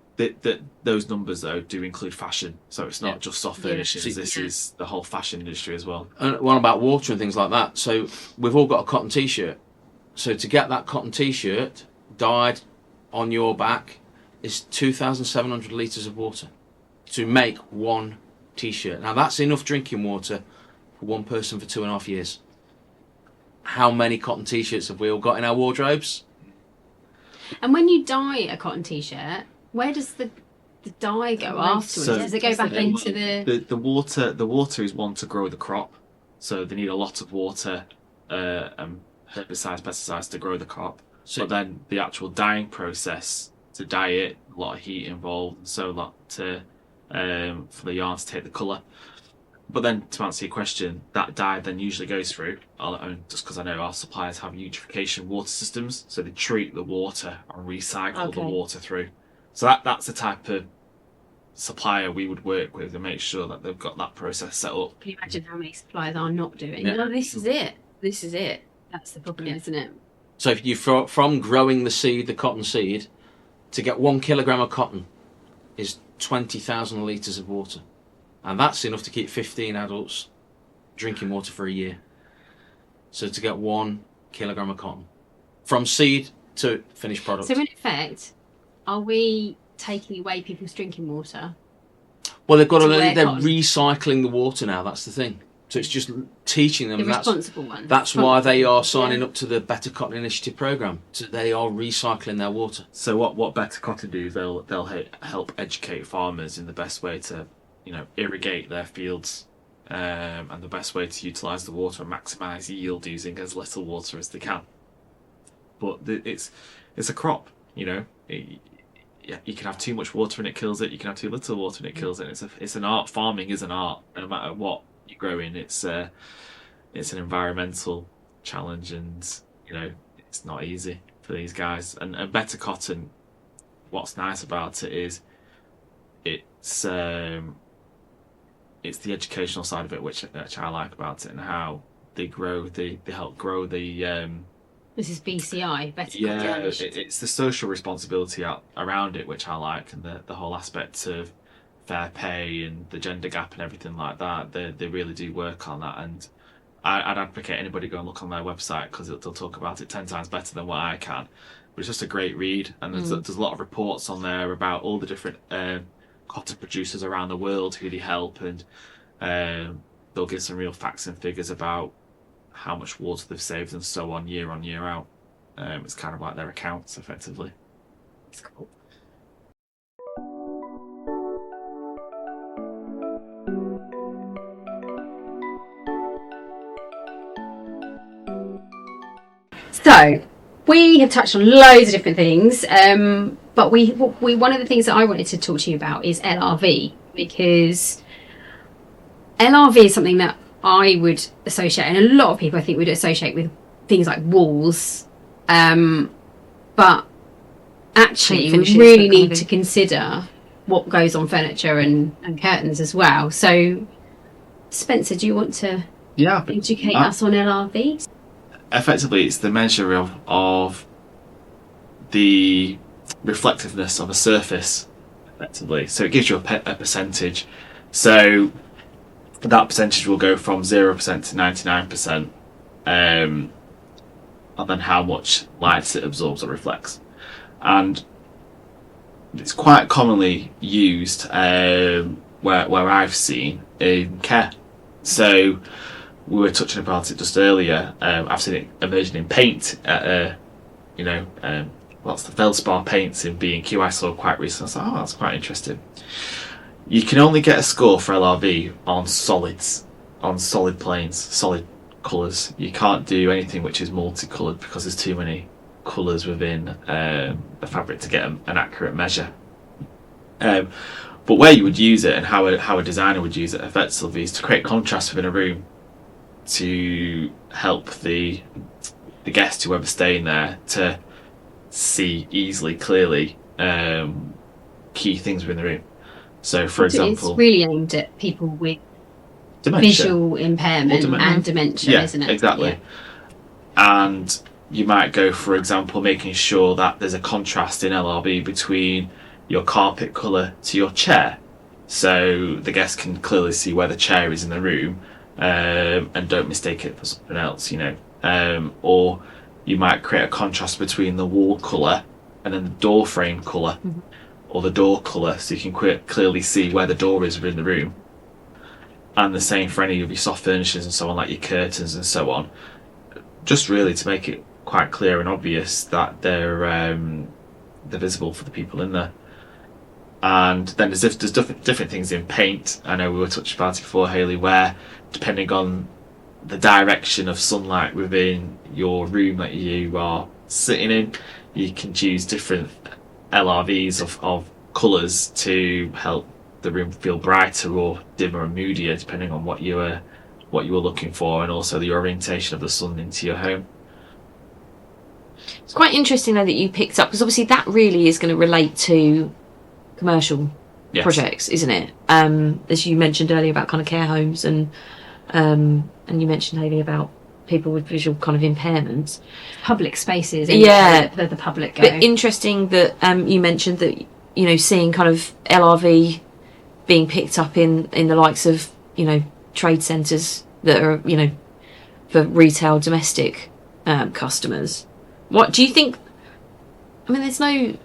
Those numbers, though, do include fashion, so it's not just soft furnishings. This is the whole fashion industry as well. And one about water and things like that. So we've all got a cotton t-shirt. So to get that cotton t-shirt dyed on your back is 2,700 litres of water to make one t-shirt. Now that's enough drinking water for one person for 2.5 years. How many cotton t-shirts have we all got in our wardrobes? And when you dye a cotton t-shirt, where does the dye go afterwards? So, does it go back into the water? The water is one to grow the crop, so they need a lot of water and herbicides, pesticides to grow the crop. So, but then the actual dyeing process to dye it, a lot of heat involved, and so a lot to for the yarn to take the colour. But then, to answer your question, that dye then usually goes through, just because I know our suppliers have eutrophication water systems, so they treat the water and recycle the water through. So that's the type of supplier we would work with and make sure that they've got that process set up. Can you imagine how many suppliers are not doing? No, this is it. This is it. That's the problem, isn't it? So if you from growing the cotton seed, to get 1 kilogram of cotton is 20,000 litres of water. And that's enough to keep 15 adults drinking water for a year. So to get 1 kilogram of cotton, from seed to finished product. So in effect, are we taking away people's drinking water? Well, they're recycling the water now. That's the thing. So it's just teaching them. The responsible one. That's why they are signing up to the Better Cotton Initiative programme. So they are recycling their water. So what Better Cotton do? They'll help educate farmers in the best way to irrigate their fields, and the best way to utilise the water and maximise yield using as little water as they can. But it's a crop, you can have too much water and it kills it. You can have too little water and it kills it. It's an art. Farming is an art. No matter what you grow in, it's an environmental challenge, and it's not easy for these guys. And Better Cotton, what's nice about it is it's the educational side of it, which I like about it, and how they help grow the. This is BCI, Better Cotton. Yeah, it's the social responsibility around it, which I like, and the whole aspect of fair pay and the gender gap and everything like that. They really do work on that, and I'd advocate anybody go and look on their website, because they'll talk about it 10 times better than what I can. But it's just a great read, and there's a lot of reports on there about all the different cotton producers around the world who they help, and they'll give some real facts and figures about how much water they've saved and so on, year out. It's kind of like their accounts, effectively. It's cool. So we have touched on loads of different things, but we one of the things that I wanted to talk to you about is LRV, because LRV is something that I would associate, and a lot of people I think would associate with things like walls, but actually we really need to consider what goes on furniture and curtains as well. So Spencer, do you want to educate us on LRV? Effectively, it's the measure of the reflectiveness of a surface, effectively. So it gives you a percentage. So that percentage will go from 0% to 99%, and then how much light it absorbs or reflects. And it's quite commonly used where I've seen in care. So we were touching about it just earlier. I've seen it emerging in paint. Lots of the feldspar paints in B&Q I saw quite recently. I thought, that's quite interesting. You can only get a score for LRV on solids, on solid planes, solid colours. You can't do anything which is multicoloured, because there's too many colours within the fabric to get an accurate measure. But where you would use it, and how a designer would use it effectively, is to create contrast within a room, to help the guest, whoever's staying there, to see easily, clearly, key things within the room. So, for example, it's really aimed at people with dementia, visual impairment and dementia, isn't it? Exactly. Yeah. And you might go, for example, making sure that there's a contrast in LRB between your carpet colour to your chair, so the guest can clearly see where the chair is in the room, and don't mistake it for something else, or you might create a contrast between the wall colour and then the door frame colour, or the door colour, so you can clearly see where the door is within the room. And the same for any of your soft furnishings and so on, like your curtains and so on, just really to make it quite clear and obvious that they're visible for the people in there. And then there's different things in paint. I know we were touching about it before, Hayley, where depending on the direction of sunlight within your room that you are sitting in, you can choose different LRVs of colours to help the room feel brighter or dimmer or moodier, depending on what you were looking for, and also the orientation of the sun into your home. It's quite interesting though that you picked up, because obviously that really is going to relate to commercial projects, isn't it? As you mentioned earlier about kind of care homes, and you mentioned, Hayley, about people with visual kind of impairments, public spaces, the public go. But interesting that you mentioned that, seeing kind of LRV being picked up in the likes of trade centres that are for retail domestic customers. What do you think? I mean,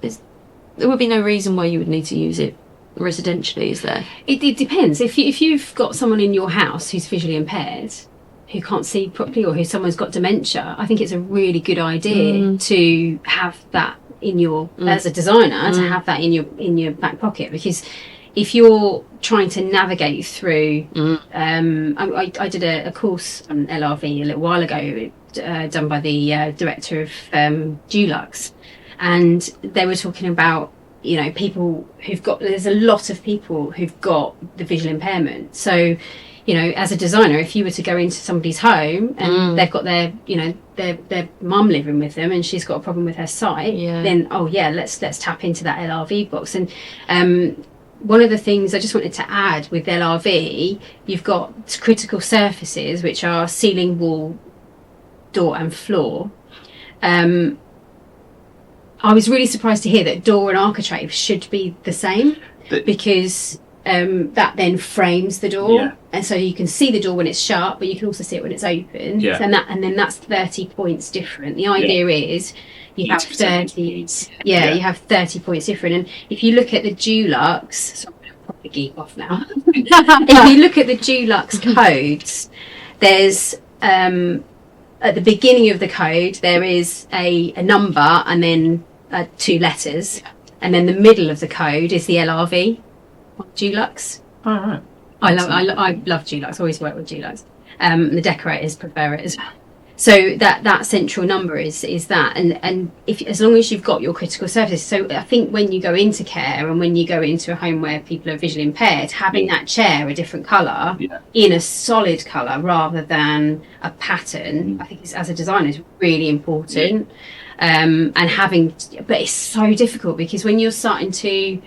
there would be no reason why you would need to use it residentially, is there? It depends. If you've got someone in your house who's visually impaired, who can't see properly, or who someone's got dementia, I think it's a really good idea to have that in your as a designer, to have that in your back pocket, because if you're trying to navigate through, I did a course on LRV a little while ago, done by the director of Dulux, and they were talking about people there's a lot of people who've got the visual impairment. So as a designer, if you were to go into somebody's home and they've got their mum living with them and she's got a problem with her sight, then let's tap into that LRV box. And one of the things I just wanted to add with LRV, you've got critical surfaces, which are ceiling, wall, door and floor. I was really surprised to hear that door and architrave should be the same, because that then frames the door, Yeah. and so you can see the door when it's shut, but you can also see it when it's open. Yeah. And then that's 30 points different. The idea is you have 30. You have 30 points different. And if you look at the Dulux, so I'm going to probably geek off now. If you look at the Dulux codes, there's at the beginning of the code there is a number and then 2 letters, and then the middle of the code is the LRV. Dulux. Oh, right. I love Dulux. Always work with Dulux. The decorators prefer it as well. So that central number is that, and if as long as you've got your critical surfaces. So I think when you go into care and when you go into a home where people are visually impaired, having that chair a different colour in a solid colour rather than a pattern, I think as a designer is really important. And but it's so difficult because when you're starting to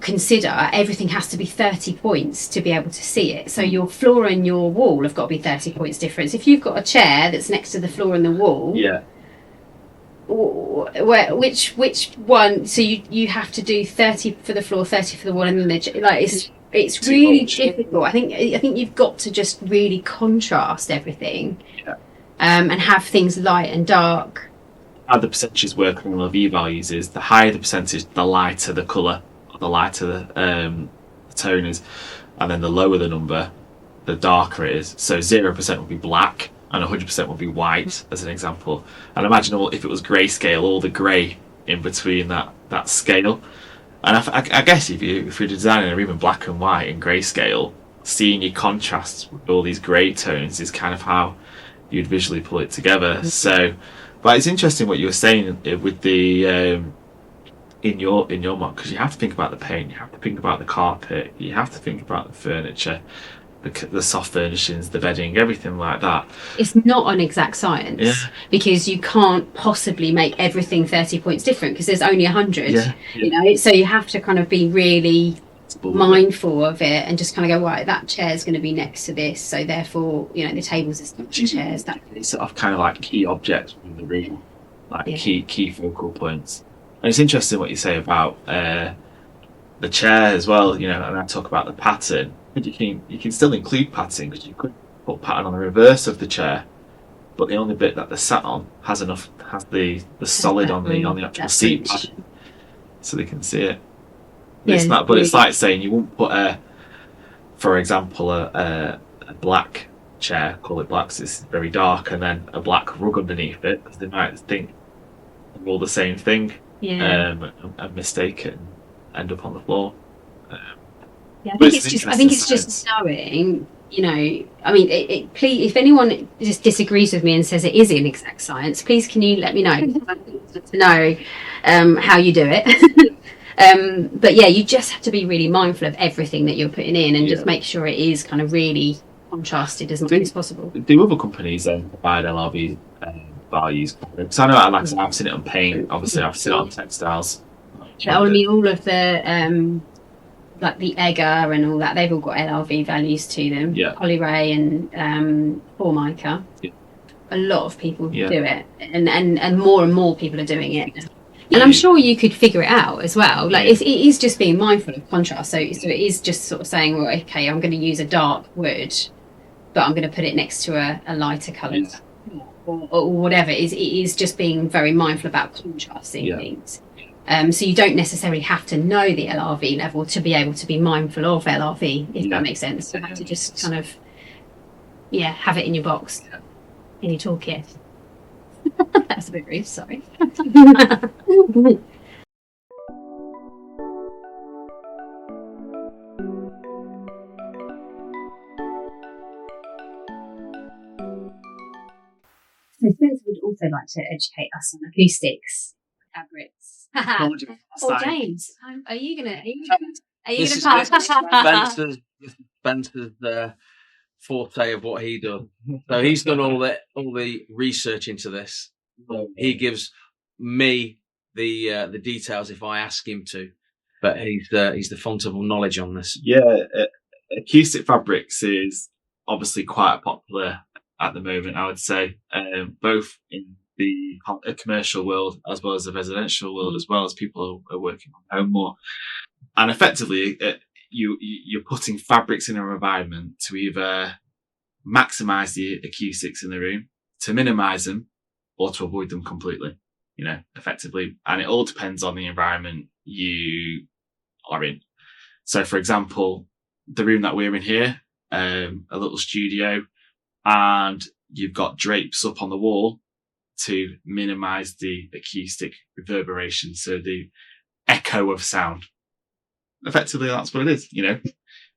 consider everything has to be 30 points to be able to see it, so your floor and your wall have got to be 30 points difference. If you've got a chair that's next to the floor and the wall, which one, so you have to do 30 for the floor, 30 for the wall, and then it's really difficult. I think you've got to just really contrast everything, and have things light and dark. How the percentages work on ILIV values is the higher the percentage, the lighter the colour, the lighter the tone is, and then the lower the number, the darker it is. So 0% would be black and 100% would be white, as an example. And imagine if it was grayscale, all the grey in between that scale. And I guess if you're designing a room in black and white in grayscale, seeing your contrasts with all these grey tones is kind of how you'd visually pull it together. So, but it's interesting what you were saying with the in your mock, because you have to think about the paint, you have to think about the carpet, you have to think about the furniture, the soft furnishings, the bedding, everything like that. It's not an exact science, because you can't possibly make everything 30 points different because there's only 100. You know, so you have to kind of be really mindful of it and just kind of go, right, that chair's going to be next to this, so therefore, you know, the tables is the chairs. It's sort of kind of like key objects in the room, like key focal points. And it's interesting what you say about the chair as well, you know, and I talk about the pattern. You can still include pattern, because you could put pattern on the reverse of the chair, but the only bit that they're sat on has the solid on the actual seat pattern, so they can see it. It's not, but it's like saying you wouldn't put for example, a black chair, call it black, 'cause it's very dark, and then a black rug underneath it, because they might think they're all the same thing. And mistake it and end up on the floor. I think it's just knowing, you know. I mean, please, if anyone just disagrees with me and says it is an exact science, please can you let me know? To know how you do it. But yeah, you just have to be really mindful of everything that you're putting in, and just make sure it is kind of really contrasted as much as possible. Do other companies then provide LRV values? Because I know, I've seen it on paint. Obviously, I've seen it on textiles. I mean, all of the like the Egger and all that, they've all got LRV values to them. Polyray and Formica. A lot of people do it, and more people are doing it. And I'm sure you could figure it out as well. Like it is just being mindful of contrast. So it is just sort of saying, well, okay, I'm going to use a dark wood, but I'm going to put it next to a lighter coloured. Or whatever. It is just being very mindful about contrasting things. So you don't necessarily have to know the LRV level to be able to be mindful of LRV, if that makes sense. You have to just kind of, have it in your box, in your toolkit. That's a bit rude, sorry. So Spencer would also like to educate us on acoustics, fabrics. Or James, are you gonna pass? Spencer's forte of what he does. So he's done all the research into this. So he gives me the details if I ask him to. But he's the font of knowledge on this. Acoustic fabrics is obviously quite popular at the moment, I would say, both in the commercial world as well as the residential world, as well as people are working from home more. And effectively, you're putting fabrics in an environment to either maximize the acoustics in the room, to minimize them, or to avoid them completely, effectively. And it all depends on the environment you are in. So, for example, the room that we're in here, a little studio, and you've got drapes up on the wall to minimize the acoustic reverberation, so the echo of sound. Effectively, that's what it is,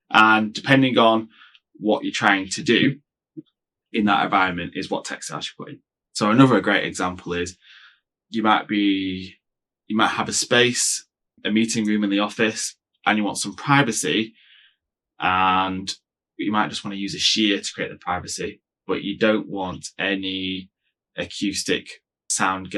And depending on what you're trying to do in that environment is what textiles you put in. So another great example is you might have a space, a meeting room in the office, and you want some privacy, and you might just want to use a sheer to create the privacy, but you don't want any acoustic sound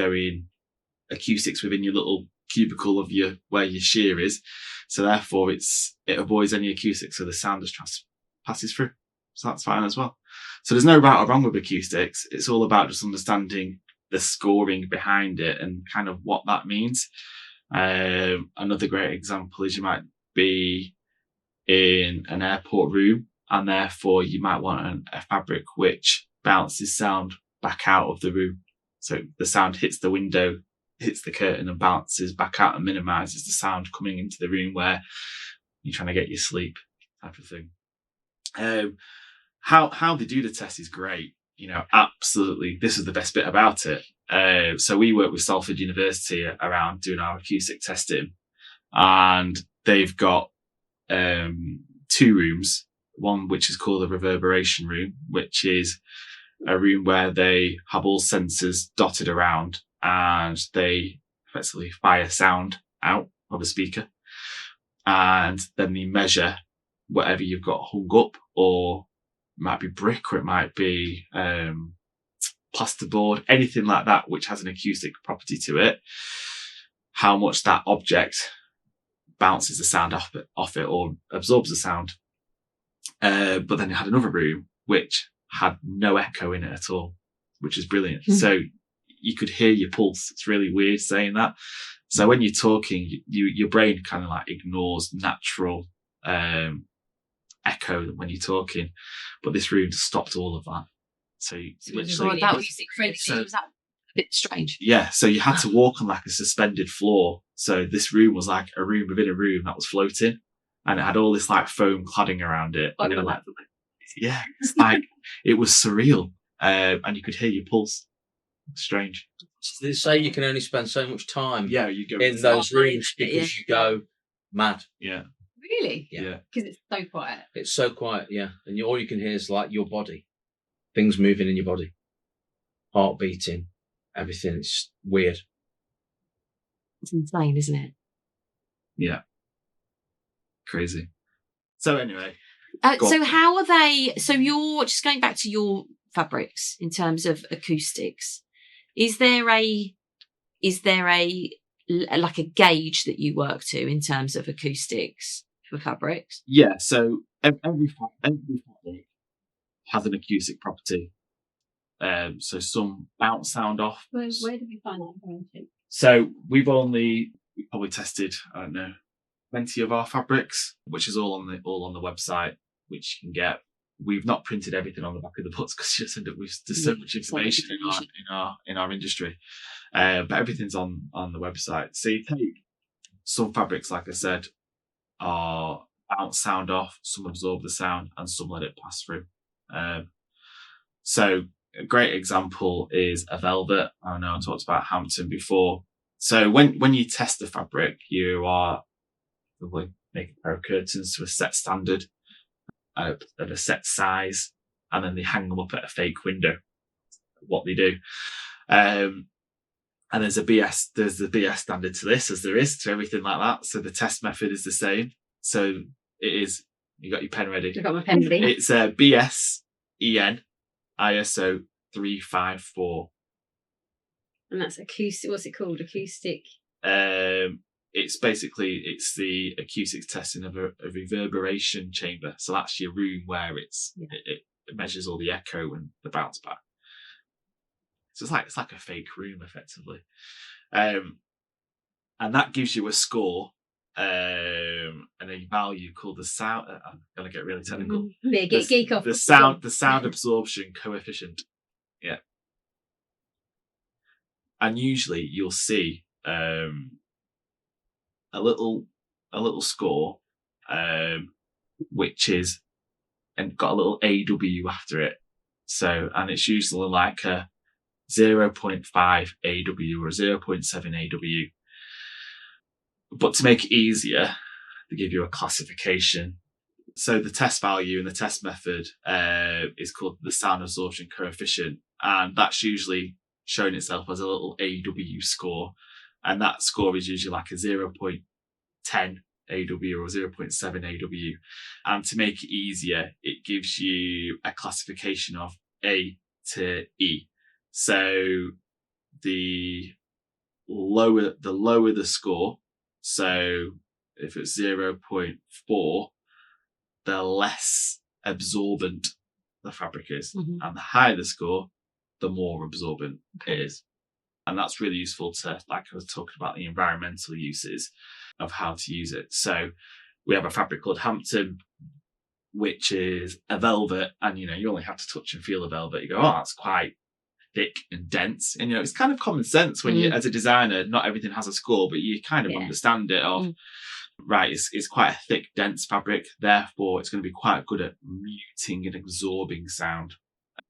acoustics within your little cubicle of where your sheer is. So therefore it avoids any acoustics, so the sound just passes through. So that's fine as well. So there's no right or wrong with acoustics. It's all about just understanding the scoring behind it and kind of what that means. Another great example is you might be in an airport room, and therefore you might want a fabric which bounces sound back out of the room. So the sound hits the window, hits the curtain, and bounces back out and minimizes the sound coming into the room where you're trying to get your sleep, type of thing. How they do the test is great. Absolutely. This is the best bit about it. So we work with Salford University around doing our acoustic testing, and they've got 2 rooms. One which is called the Reverberation room, which is a room where they have all sensors dotted around, and they effectively fire sound out of a speaker, and then they measure whatever you've got hung up, or it might be brick, or it might be plasterboard, anything like that which has an acoustic property to it, how much that object bounces the sound off it or absorbs the sound. But then you had another room which had no echo in it at all, which is brilliant. Mm-hmm. So you could hear your pulse. It's really weird saying that. So when you're talking, your brain kind of like ignores natural echo when you're talking, but this room just stopped all of that. So literally, that was was that a bit strange? Yeah. So you had to walk on like a suspended floor. So this room was like a room within a room that was floating, and it had all this like foam cladding around it. Yeah, it's like it was surreal, and you could hear your pulse. Strange. So they say you can only spend so much time you go in those rooms because you go mad. Yeah. Really? Yeah. Because it's so quiet. It's so quiet, yeah. And all you can hear is like your body. Things moving in your body. Heart beating. Everything. It's weird. It's insane, isn't it? Yeah. Crazy. So anyway. So how are they... So you're just going back to your fabrics in terms of acoustics. Is there a like a gauge that you work to in terms of acoustics for fabrics? Yeah, so every fabric has an acoustic property. So some bounce sound off. Where did we find that information? So we probably tested, I don't know, 20 of our fabrics, which is all on the website, which you can get. We've not printed everything on the back of the books because you just end up with there's so much information in our industry. But everything's on the website. So you take some fabrics, like I said, are bounce sound off, some absorb the sound, and some let it pass through. So a great example is a velvet. I know I talked about Hampton before. So when you test the fabric, you are probably make a pair of curtains to a set standard, at a set size, and then they hang them up at a fake window. What they do. And there's the BS standard to this, as there is to everything like that. So the test method is the same. So it is, you got your pen ready? I've got my pen ready. It's BSEN ISO 354. And that's acoustic. What's it called? Acoustic. It's the acoustics testing of a reverberation chamber. So that's your room where it measures all the echo and the bounce back. So it's like a fake room effectively. And that gives you a score and a value called the sound. I'm going to get really technical. Geek off. The sound absorption coefficient. Yeah. And usually you'll see a little score, which is and got a little AW after it. So, and it's usually like a 0.5 AW or 0.7 AW. But to make it easier, they give you a classification. So the test value in the test method is called the sound absorption coefficient, and that's usually showing itself as a little AW score, and that score is usually like a 0.10 AW or 0.7 AW. And to make it easier, it gives you a classification of A to E. So the lower the score, so if it's 0.4, the less absorbent the fabric is. And the higher the score, the more absorbent it is. And that's really useful to, like I was talking about, the environmental uses of how to use it. So we have a fabric called Hampton, which is a velvet, and you only have to touch and feel the velvet. You go, oh, that's quite thick and dense. And it's kind of common sense when you, as a designer, not everything has a score, but you kind of understand it of right, it's quite a thick, dense fabric, therefore it's going to be quite good at muting and absorbing sound.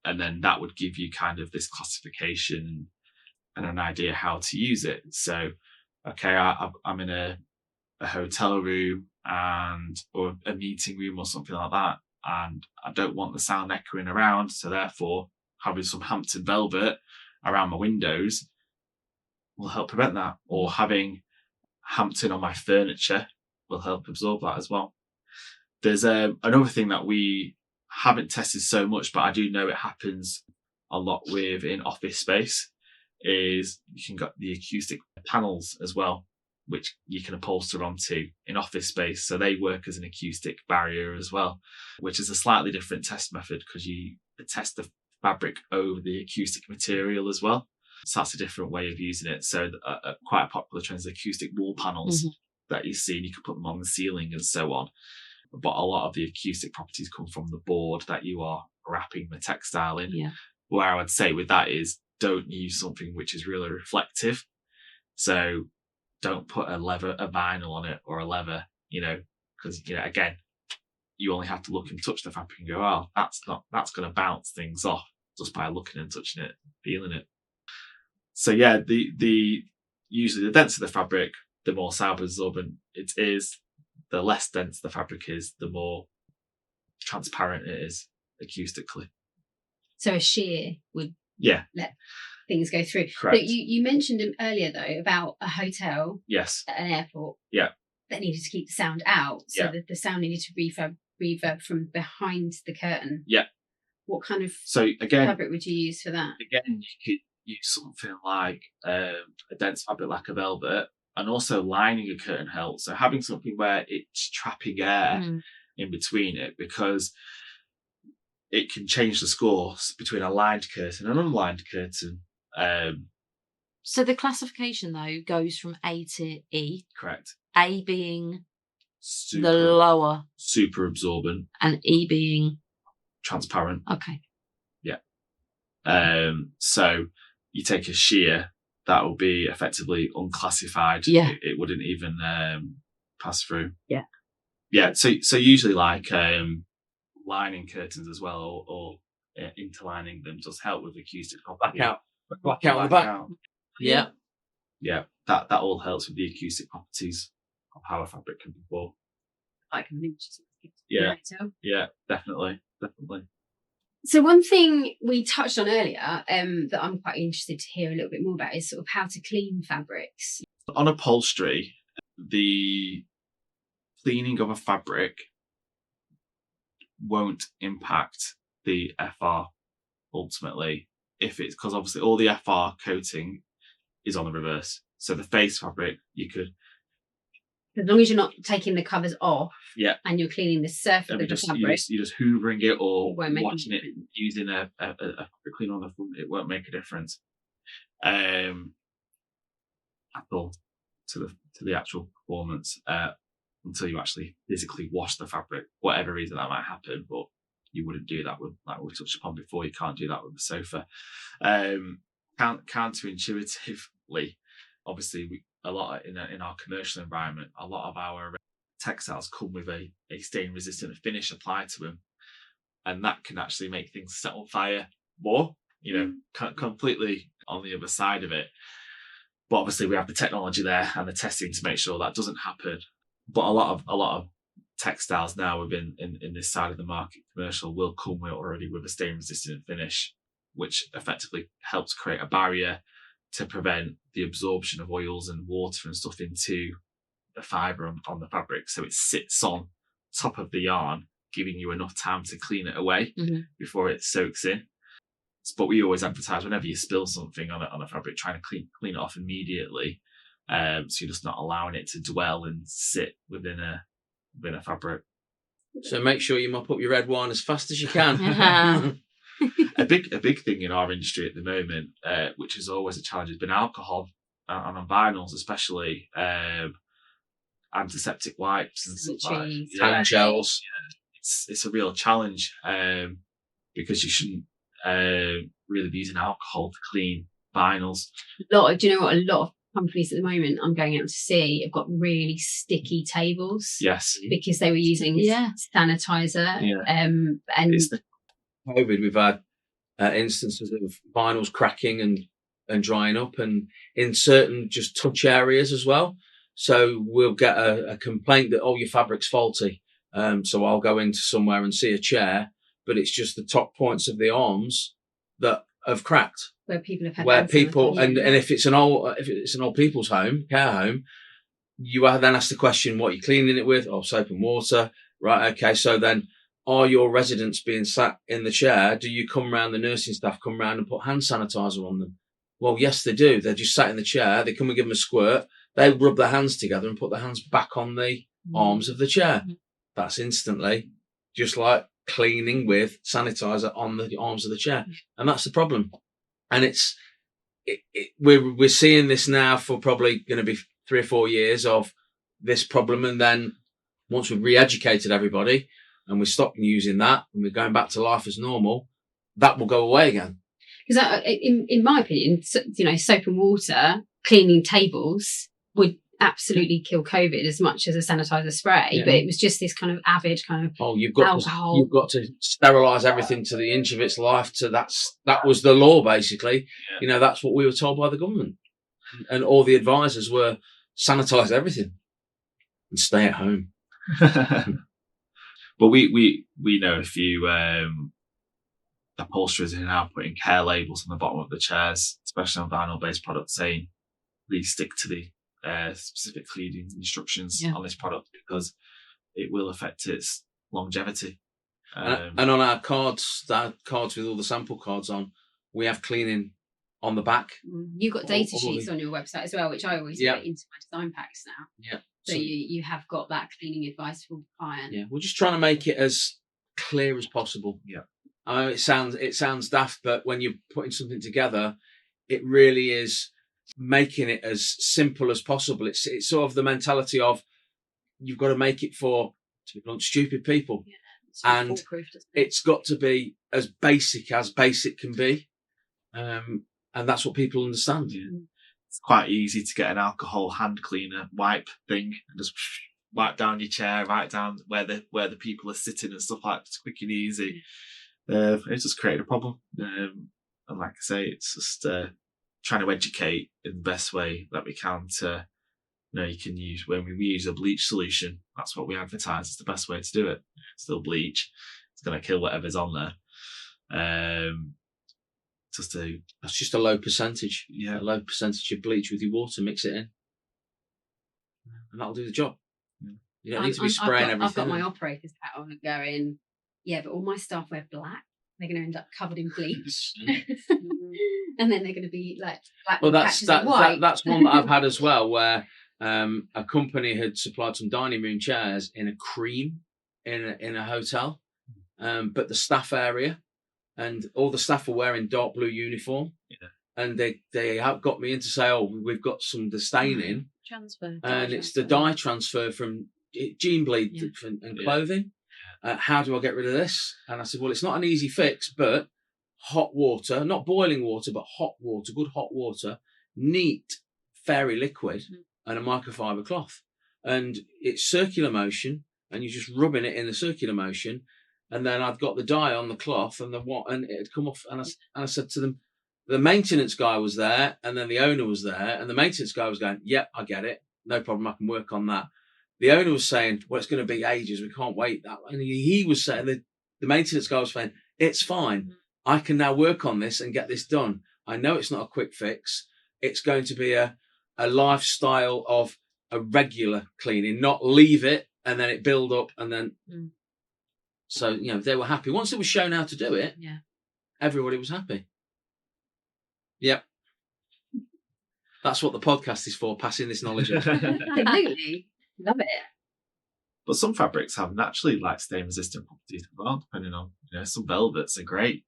And then that would give you kind of this classification and an idea how to use it. So, okay, I'm in a hotel room or a meeting room or something like that, and I don't want the sound echoing around, so therefore having some Hampton velvet around my windows will help prevent that, or having Hampton on my furniture will help absorb that as well. There's another thing that we haven't tested so much, but I do know it happens a lot in office space, is you can get the acoustic panels as well, which you can upholster onto in office space. So they work as an acoustic barrier as well, which is a slightly different test method because you test the fabric over the acoustic material as well. So that's a different way of using it. So quite a popular trend is acoustic wall panels that you see, and you can put them on the ceiling and so on. But a lot of the acoustic properties come from the board that you are wrapping the textile in. Yeah. Where I would say with that is don't use something which is really reflective. So don't put a vinyl on it or a leather, because, again, you only have to look and touch the fabric and go, oh, that's going to bounce things off just by looking and touching it, feeling it. So yeah, usually the denser the fabric, the more sound absorbent it is. The less dense the fabric is, the more transparent it is acoustically. So a shear would let things go through. Correct. But you mentioned earlier though about a hotel, yes, at an airport, that needed to keep the sound out, so that the sound needed to reverb from behind the curtain. Yeah. What kind of fabric would you use for that? Again, you could use something like a dense fabric like a velvet, and also lining a curtain helps. So having something where it's trapping air in between it, because it can change the score between a lined curtain and an unlined curtain. So the classification though goes from A to E. Correct. A being the lower, super absorbent, and E being transparent. Okay. Yeah. So you take a sheer, that will be effectively unclassified. Yeah. It wouldn't even pass through. Yeah. Yeah. So usually like lining curtains as well, or interlining them does help with acoustic. Black out on the back. Yeah. Yeah. That all helps with the acoustic properties of how a fabric can perform. Like an inch. Yeah. Yeah. Definitely. So one thing we touched on earlier that I'm quite interested to hear a little bit more about is sort of how to clean fabrics. On upholstery, the cleaning of a fabric won't impact the FR ultimately, because obviously all the FR coating is on the reverse. So the face fabric, you could, as long as you're not taking the covers off, and you're cleaning the surface of the fabric, you're just hoovering it or washing it using a fabric cleaner on the front, it won't make a difference at all to the actual performance. until you actually physically wash the fabric, whatever reason that might happen. But you wouldn't do that with, like we touched upon before, you can't do that with the sofa. Counterintuitively, obviously, a lot in our commercial environment, a lot of our textiles come with a stain resistant finish applied to them, and that can actually make things set on fire more, completely on the other side of it. But obviously we have the technology there and the testing to make sure that doesn't happen. But a lot of textiles now within in this side of the market, commercial, will come already with a stain resistant finish, which effectively helps create a barrier to prevent the absorption of oils and water and stuff into the fibre on the fabric. So it sits on top of the yarn, giving you enough time to clean it away before it soaks in. But we always advertise, whenever you spill something on a fabric, trying to clean it off immediately. So you're just not allowing it to dwell and sit within a fabric. So make sure you mop up your red wine as fast as you can. A big thing in our industry at the moment, which is always a challenge, has been alcohol, and on vinyls especially, antiseptic wipes and stuff like that. Hand gels. It's a real challenge, because you shouldn't really be using alcohol to clean vinyls. Do you know what? A lot of companies at the moment I'm going out to see have got really sticky tables. Yes. Because they were using sanitizer. Yeah. And COVID, we've had instances of vinyls cracking and drying up, and in certain just touch areas as well. So we'll get a complaint that, your fabric's faulty. So I'll go into somewhere and see a chair, but it's just the top points of the arms that have cracked. Where people have had and if it's an old people's home, care home, you then ask the question, what are you cleaning it with? Soap and water. Right, okay. So then, are your residents being sat in the chair? Do you come round, the nursing staff come round and put hand sanitizer on them? Well, yes, they do. They're just sat in the chair. They come and give them a squirt. They rub their hands together and put their hands back on the arms of the chair. That's instantly just like cleaning with sanitizer on the arms of the chair. And that's the problem. And we're seeing this now for probably going to be 3 or 4 years of this problem. And then once we've re-educated everybody and we stop using that and we're going back to life as normal, that will go away again. Because in my opinion, soap and water, cleaning tables would absolutely kill COVID as much as a sanitizer spray. But it was just this kind of avid kind of alcohol. You've got to sterilise everything to the inch of its life. That was the law, basically. Yeah. That's what we were told by the government, and all the advisors were sanitise everything and stay at home. But we know a few upholsterers who are now putting care labels on the bottom of the chairs, especially on vinyl-based products, saying please stick to the specific cleaning instructions on this product, because it will affect its longevity. And on our cards with all the sample cards on, we have cleaning on the back. You've got data sheets on your website as well, which I always put into my design packs now. Yeah. So you have got that cleaning advice for the client. Yeah, we're just trying to make it as clear as possible. Yeah. I know it sounds daft, but when you're putting something together, it really is making it as simple as possible. It's sort of the mentality of you've got to make it for, to be blunt, stupid people. Yeah, and it's got to be as basic can be. And that's what people understand. Yeah. It's quite easy to get an alcohol hand cleaner wipe thing and just wipe down your chair, wipe down where the people are sitting and stuff like that. It's quick and easy. It's just created a problem. And like I say, it's just trying to educate in the best way that we can to, you can use, when we use a bleach solution, that's what we advertise as the best way to do it. Still bleach. It's going to kill whatever's on there. That's just a low percentage. Yeah. A low percentage of bleach with your water, mix it in. And that'll do the job. Yeah. You don't need to be spraying everything. I've got my operator's hat on and going, but all my staff wear black. They're going to end up covered in bleach. And then they're going to be like black patches of white. That's one that I've had as well, where a company had supplied some dining room chairs in a cream in a hotel, but the staff area, and all the staff were wearing dark blue uniform. Yeah. And they have got me in to say, we've got some staining. Transfer. And it's the dye transfer from jean bleed and clothing. How do I get rid of this? And I said, well, it's not an easy fix, but hot water, not boiling water, but hot water, good hot water, neat fairy liquid, and a microfiber cloth. And it's circular motion, and you're just rubbing it in the circular motion. And then I've got the dye on the cloth, and it had come off. And I said to them, the maintenance guy was there, and then the owner was there, and the maintenance guy was going, "Yep, I get it, no problem, I can work on that." The owner was saying, "Well, it's going to be ages, we can't wait that." And he was saying, the maintenance guy was saying, "It's fine, I can now work on this and get this done. I know it's not a quick fix. It's going to be a lifestyle of a regular cleaning, not leave it and then it build up and then." So, they were happy. Once it was shown how to do it, everybody was happy. Yep. That's what the podcast is for, passing this knowledge on. Absolutely. Love it. But some fabrics have naturally stain resistant properties as well, depending on, some velvets are great.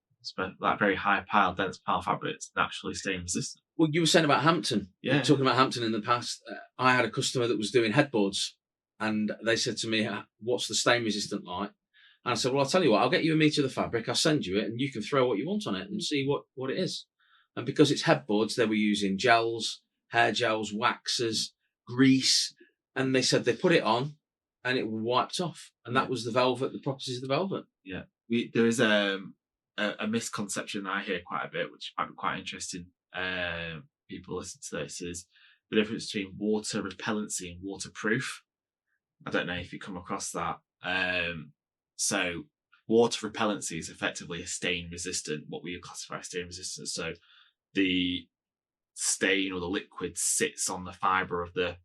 Like very high pile, dense pile fabrics, naturally stain resistant. Well, you were saying about Hampton. Yeah. You were talking about Hampton in the past. I had a customer that was doing headboards, and they said to me, "What's the stain resistant like?" And I said, "Well, I'll tell you what, I'll get you a metre of the fabric, I'll send you it, and you can throw what you want on it and see what it is." And because it's headboards, they were using gels, hair gels, waxes, grease, and they said they put it on and it wiped off. And that was the velvet, the properties of the velvet. Yeah. There is a misconception I hear quite a bit, which might be quite interesting. People listen to this, is the difference between water repellency and waterproof. I don't know if you come across that. So water repellency is effectively a stain resistant, what we classify as stain resistant. So the stain or the liquid sits on the fibre of the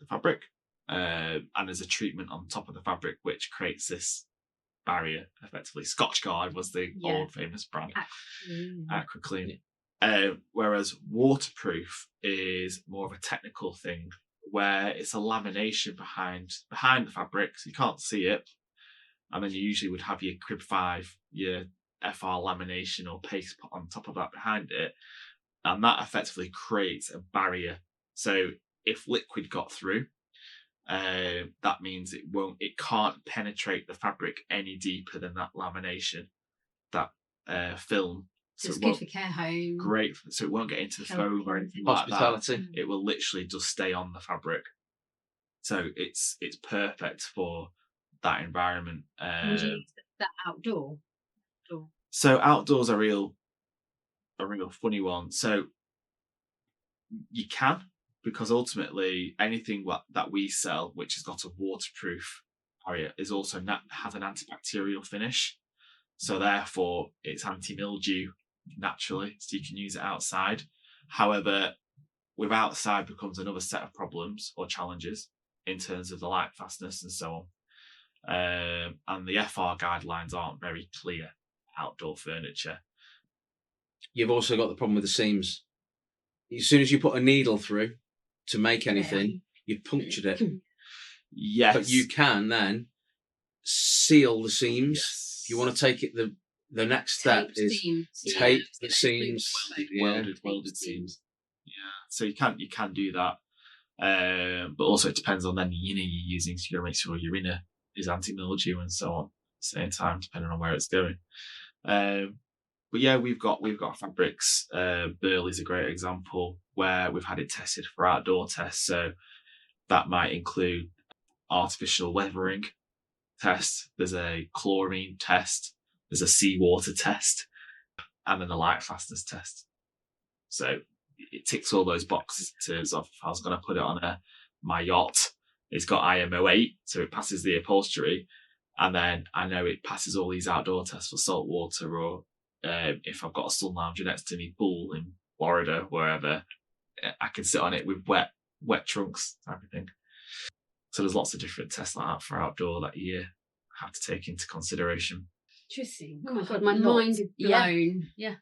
fabric, and there's a treatment on top of the fabric which creates this barrier, effectively. Scotchgard was the old famous brand. AquaClean. Whereas waterproof is more of a technical thing, where it's a lamination behind the fabric, so you can't see it. And then you usually would have your Crib 5, your FR lamination or paste put on top of that behind it. And that effectively creates a barrier. So if liquid got through, that means it can't penetrate the fabric any deeper than that lamination, that film. So it's good for care home. Great. So it won't get into the foam or anything like that. It will literally just stay on the fabric. So it's perfect for that environment. Would you use that outdoor? So outdoors are a real funny one. So you can, because ultimately anything that we sell which has got a waterproof barrier is also has an antibacterial finish. So therefore it's anti-mildew naturally, so you can use it outside. However, with outside becomes another set of problems or challenges in terms of the light fastness and so on. And the FR guidelines aren't very clear outdoor furniture. You've also got the problem with the seams. As soon as you put a needle through to make anything, you've punctured it. Yes. But you can then seal the seams. Yes. If you want to take it, the next step is tape the seams. Welded seams. Yeah. So you can do that. But also it depends on then the inner you're using, so you gotta make sure your inner is anti-mildew and so on at the same time, depending on where it's going. But yeah, we've got fabrics. Burley's a great example where we've had it tested for outdoor tests. So that might include artificial weathering test. There's a chlorine test. There's a seawater test, and then the light fastness test. So it ticks all those boxes in terms of, if I was going to put it on my yacht, it's got IMO 8, so it passes the upholstery, and then I know it passes all these outdoor tests for salt water, or if I've got a sun lounger next to me pool in Florida, wherever, I can sit on it with wet trunks type of thing. So there's lots of different tests like that for outdoor that you have to take into consideration. Interesting. Oh my god, my mind is blown. Yeah.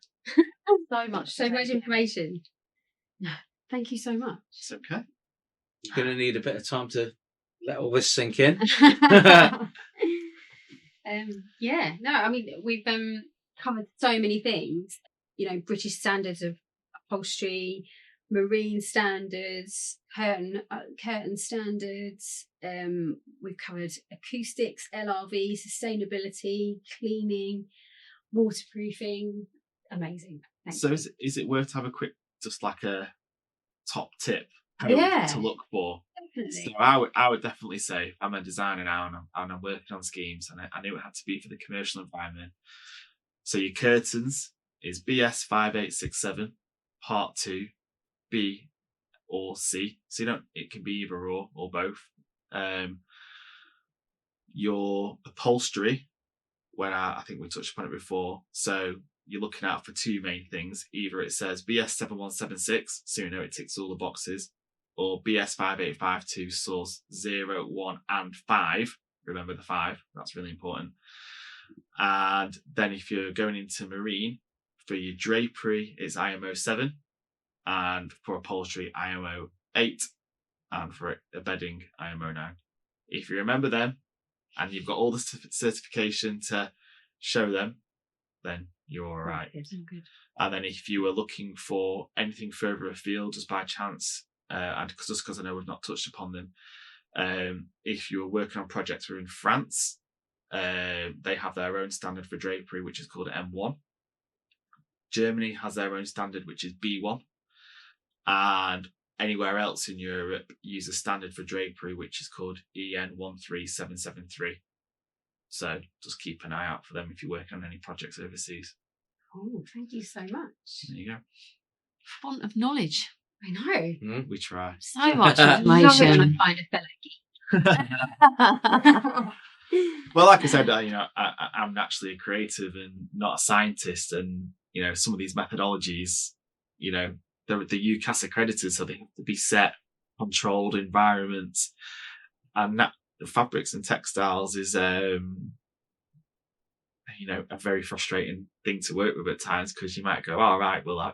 So much information. Thank you so much. It's okay. You're going to need a bit of time to let all this sink in. We've covered so many things. British standards of upholstery, marine standards, curtain standards. We've covered acoustics, LRV, sustainability, cleaning, waterproofing. Amazing. So is it worth to have a quick, just like a top tip to look for? Definitely. So I would definitely say, I'm a designer now and I'm working on schemes, and I knew it had to be for the commercial environment. So your curtains is BS 5867 Part 2, B or C. So it can be either or both. Your upholstery, when I think we touched upon it before. So you're looking out for two main things. Either it says BS 7176, so you know it ticks all the boxes, or BS 5852 source 0, 1 and 5. Remember the 5, that's really important. And then if you're going into marine, for your drapery it's IMO 7, and for upholstery IMO 8, and for bedding IMO 9. If you remember them and you've got all the certification to show them, then you're all right. Good. And then if you were looking for anything further afield, just by chance, and because I know we've not touched upon them, if you were working on projects in France, they have their own standard for drapery, which is called M1. Germany has their own standard, which is B1. And anywhere else in Europe use a standard for drapery, which is called EN 13773. So just keep an eye out for them if you're working on any projects overseas. Oh, thank you so much. There you go. Font of knowledge. I know. We try. So much Love it when information. I find a fellow geek. Well, like I said, I'm naturally a creative and not a scientist, and some of these methodologies, they're the UCAS accredited, so they have to be set, controlled environments, and that fabrics and textiles is a very frustrating thing to work with at times, because you might go, all right, well,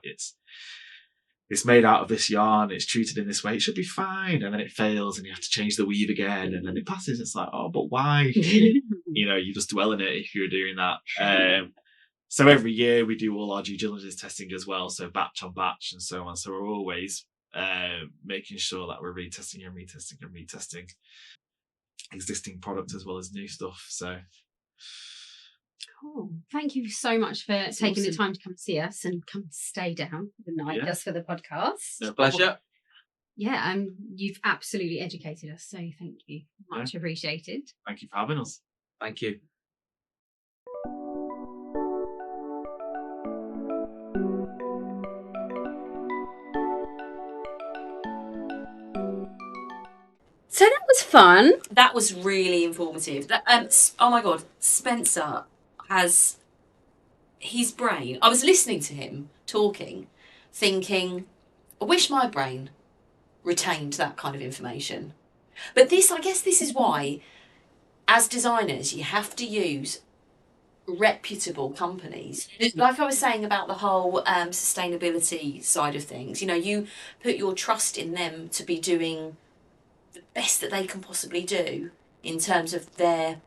it's made out of this yarn, it's treated in this way, it should be fine, and then it fails and you have to change the weave again, and then it passes. It's like, oh, but why? You just dwell in it if you're doing that. So every year we do all our due diligence testing as well, so batch on batch and so on. So we're always making sure that we're retesting existing product as well as new stuff. So Cool. Thank you so much for taking the time to come see us and come stay down the night just for the podcast. No pleasure. Yeah, and you've absolutely educated us, so thank you. Much appreciated. Thank you for having us. Thank you. So that was fun. That was really informative. Oh my God, Spencer has his brain. I was listening to him talking, thinking, I wish my brain retained that kind of information. But I guess this is why, as designers, you have to use reputable companies. Like I was saying about the whole sustainability side of things, you put your trust in them to be doing the best that they can possibly do in terms of their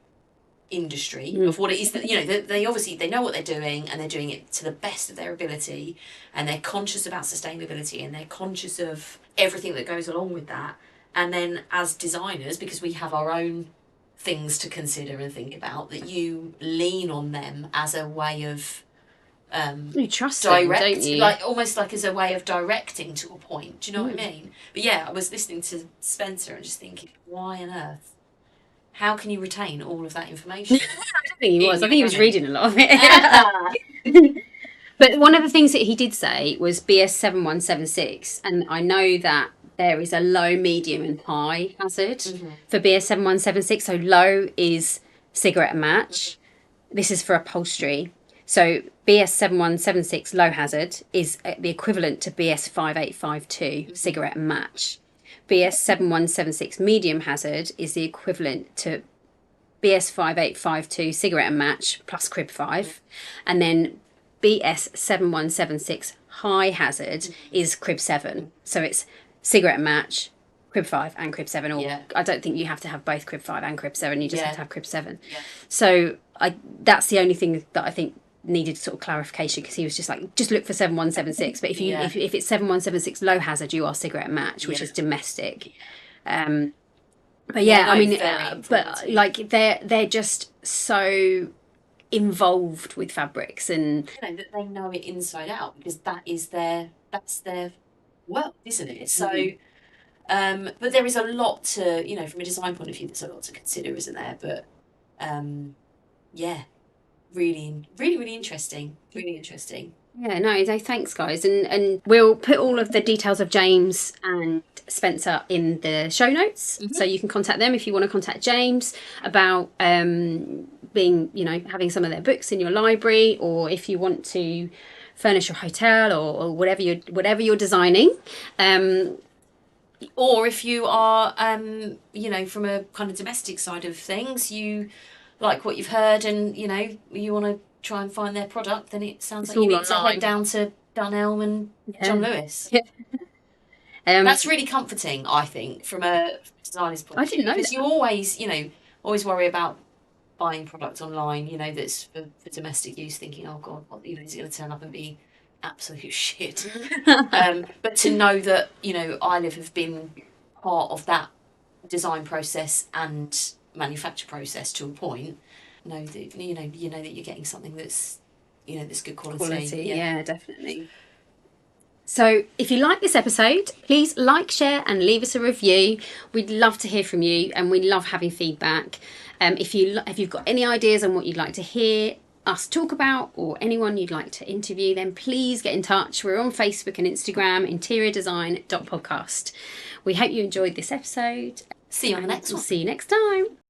industry, of what it is that they obviously they know what they're doing, and they're doing it to the best of their ability, and they're conscious about sustainability, and they're conscious of everything that goes along with that. And then as designers, because we have our own things to consider and think about, that you lean on them as a way of you trust them, don't you? Like almost like as a way of directing to a point. Do you know what I mean? But yeah, I was listening to Spencer and just thinking, why on earth? How can you retain all of that information? I don't think he was. I think he was reading a lot of it. But one of the things that he did say was BS 7176, and I know that there is a low, medium and high hazard for BS 7176. So low is cigarette and match. This is for upholstery. So BS 7176 low hazard is the equivalent to BS 5852 cigarette and match. BS 7176 medium hazard is the equivalent to BS 5852 cigarette and match plus crib 5. And then BS 7176 high hazard is crib 7. So it's cigarette and match, crib 5 and crib 7. Or I don't think you have to have both crib 5 and crib 7. You just have to have crib 7. Yeah. So that's the only thing that I think needed sort of clarification, because he was just like, just look for 7176. But if you if it's 7176 low hazard, you are cigarette match, which is domestic. But I mean, but like they're just so involved with fabrics, and that they know it inside out, because that's their work, isn't it? So but there is a lot to, from a design point of view, there's a lot to consider, isn't there? But really interesting. Yeah, no, thanks guys, and we'll put all of the details of James and Spencer in the show notes, so you can contact them if you want to contact James about being, having some of their books in your library, or if you want to furnish your hotel or whatever you're designing. Or if you are, from a kind of domestic side of things, you like what you've heard, and you want to try and find their product, then it sounds like you need to head down to Dunelm and John Lewis. That's really comforting, I think, from a designer's point of view, because you always worry about buying product online, that's for domestic use, thinking, oh God, what, is it going to turn up and be absolute shit? But to know that, ILIV have been part of that design process and manufacture process to a point, know that that you're getting something that's that's good quality. Yeah, definitely. So if you like this episode, please like, share and leave us a review. We'd love to hear from you, and we love having feedback. If you've got any ideas on what you'd like to hear us talk about, or anyone you'd like to interview, then please get in touch. We're on Facebook and Instagram, interiordesign.podcast. We hope you enjoyed this episode. See you on the next one. See you next time.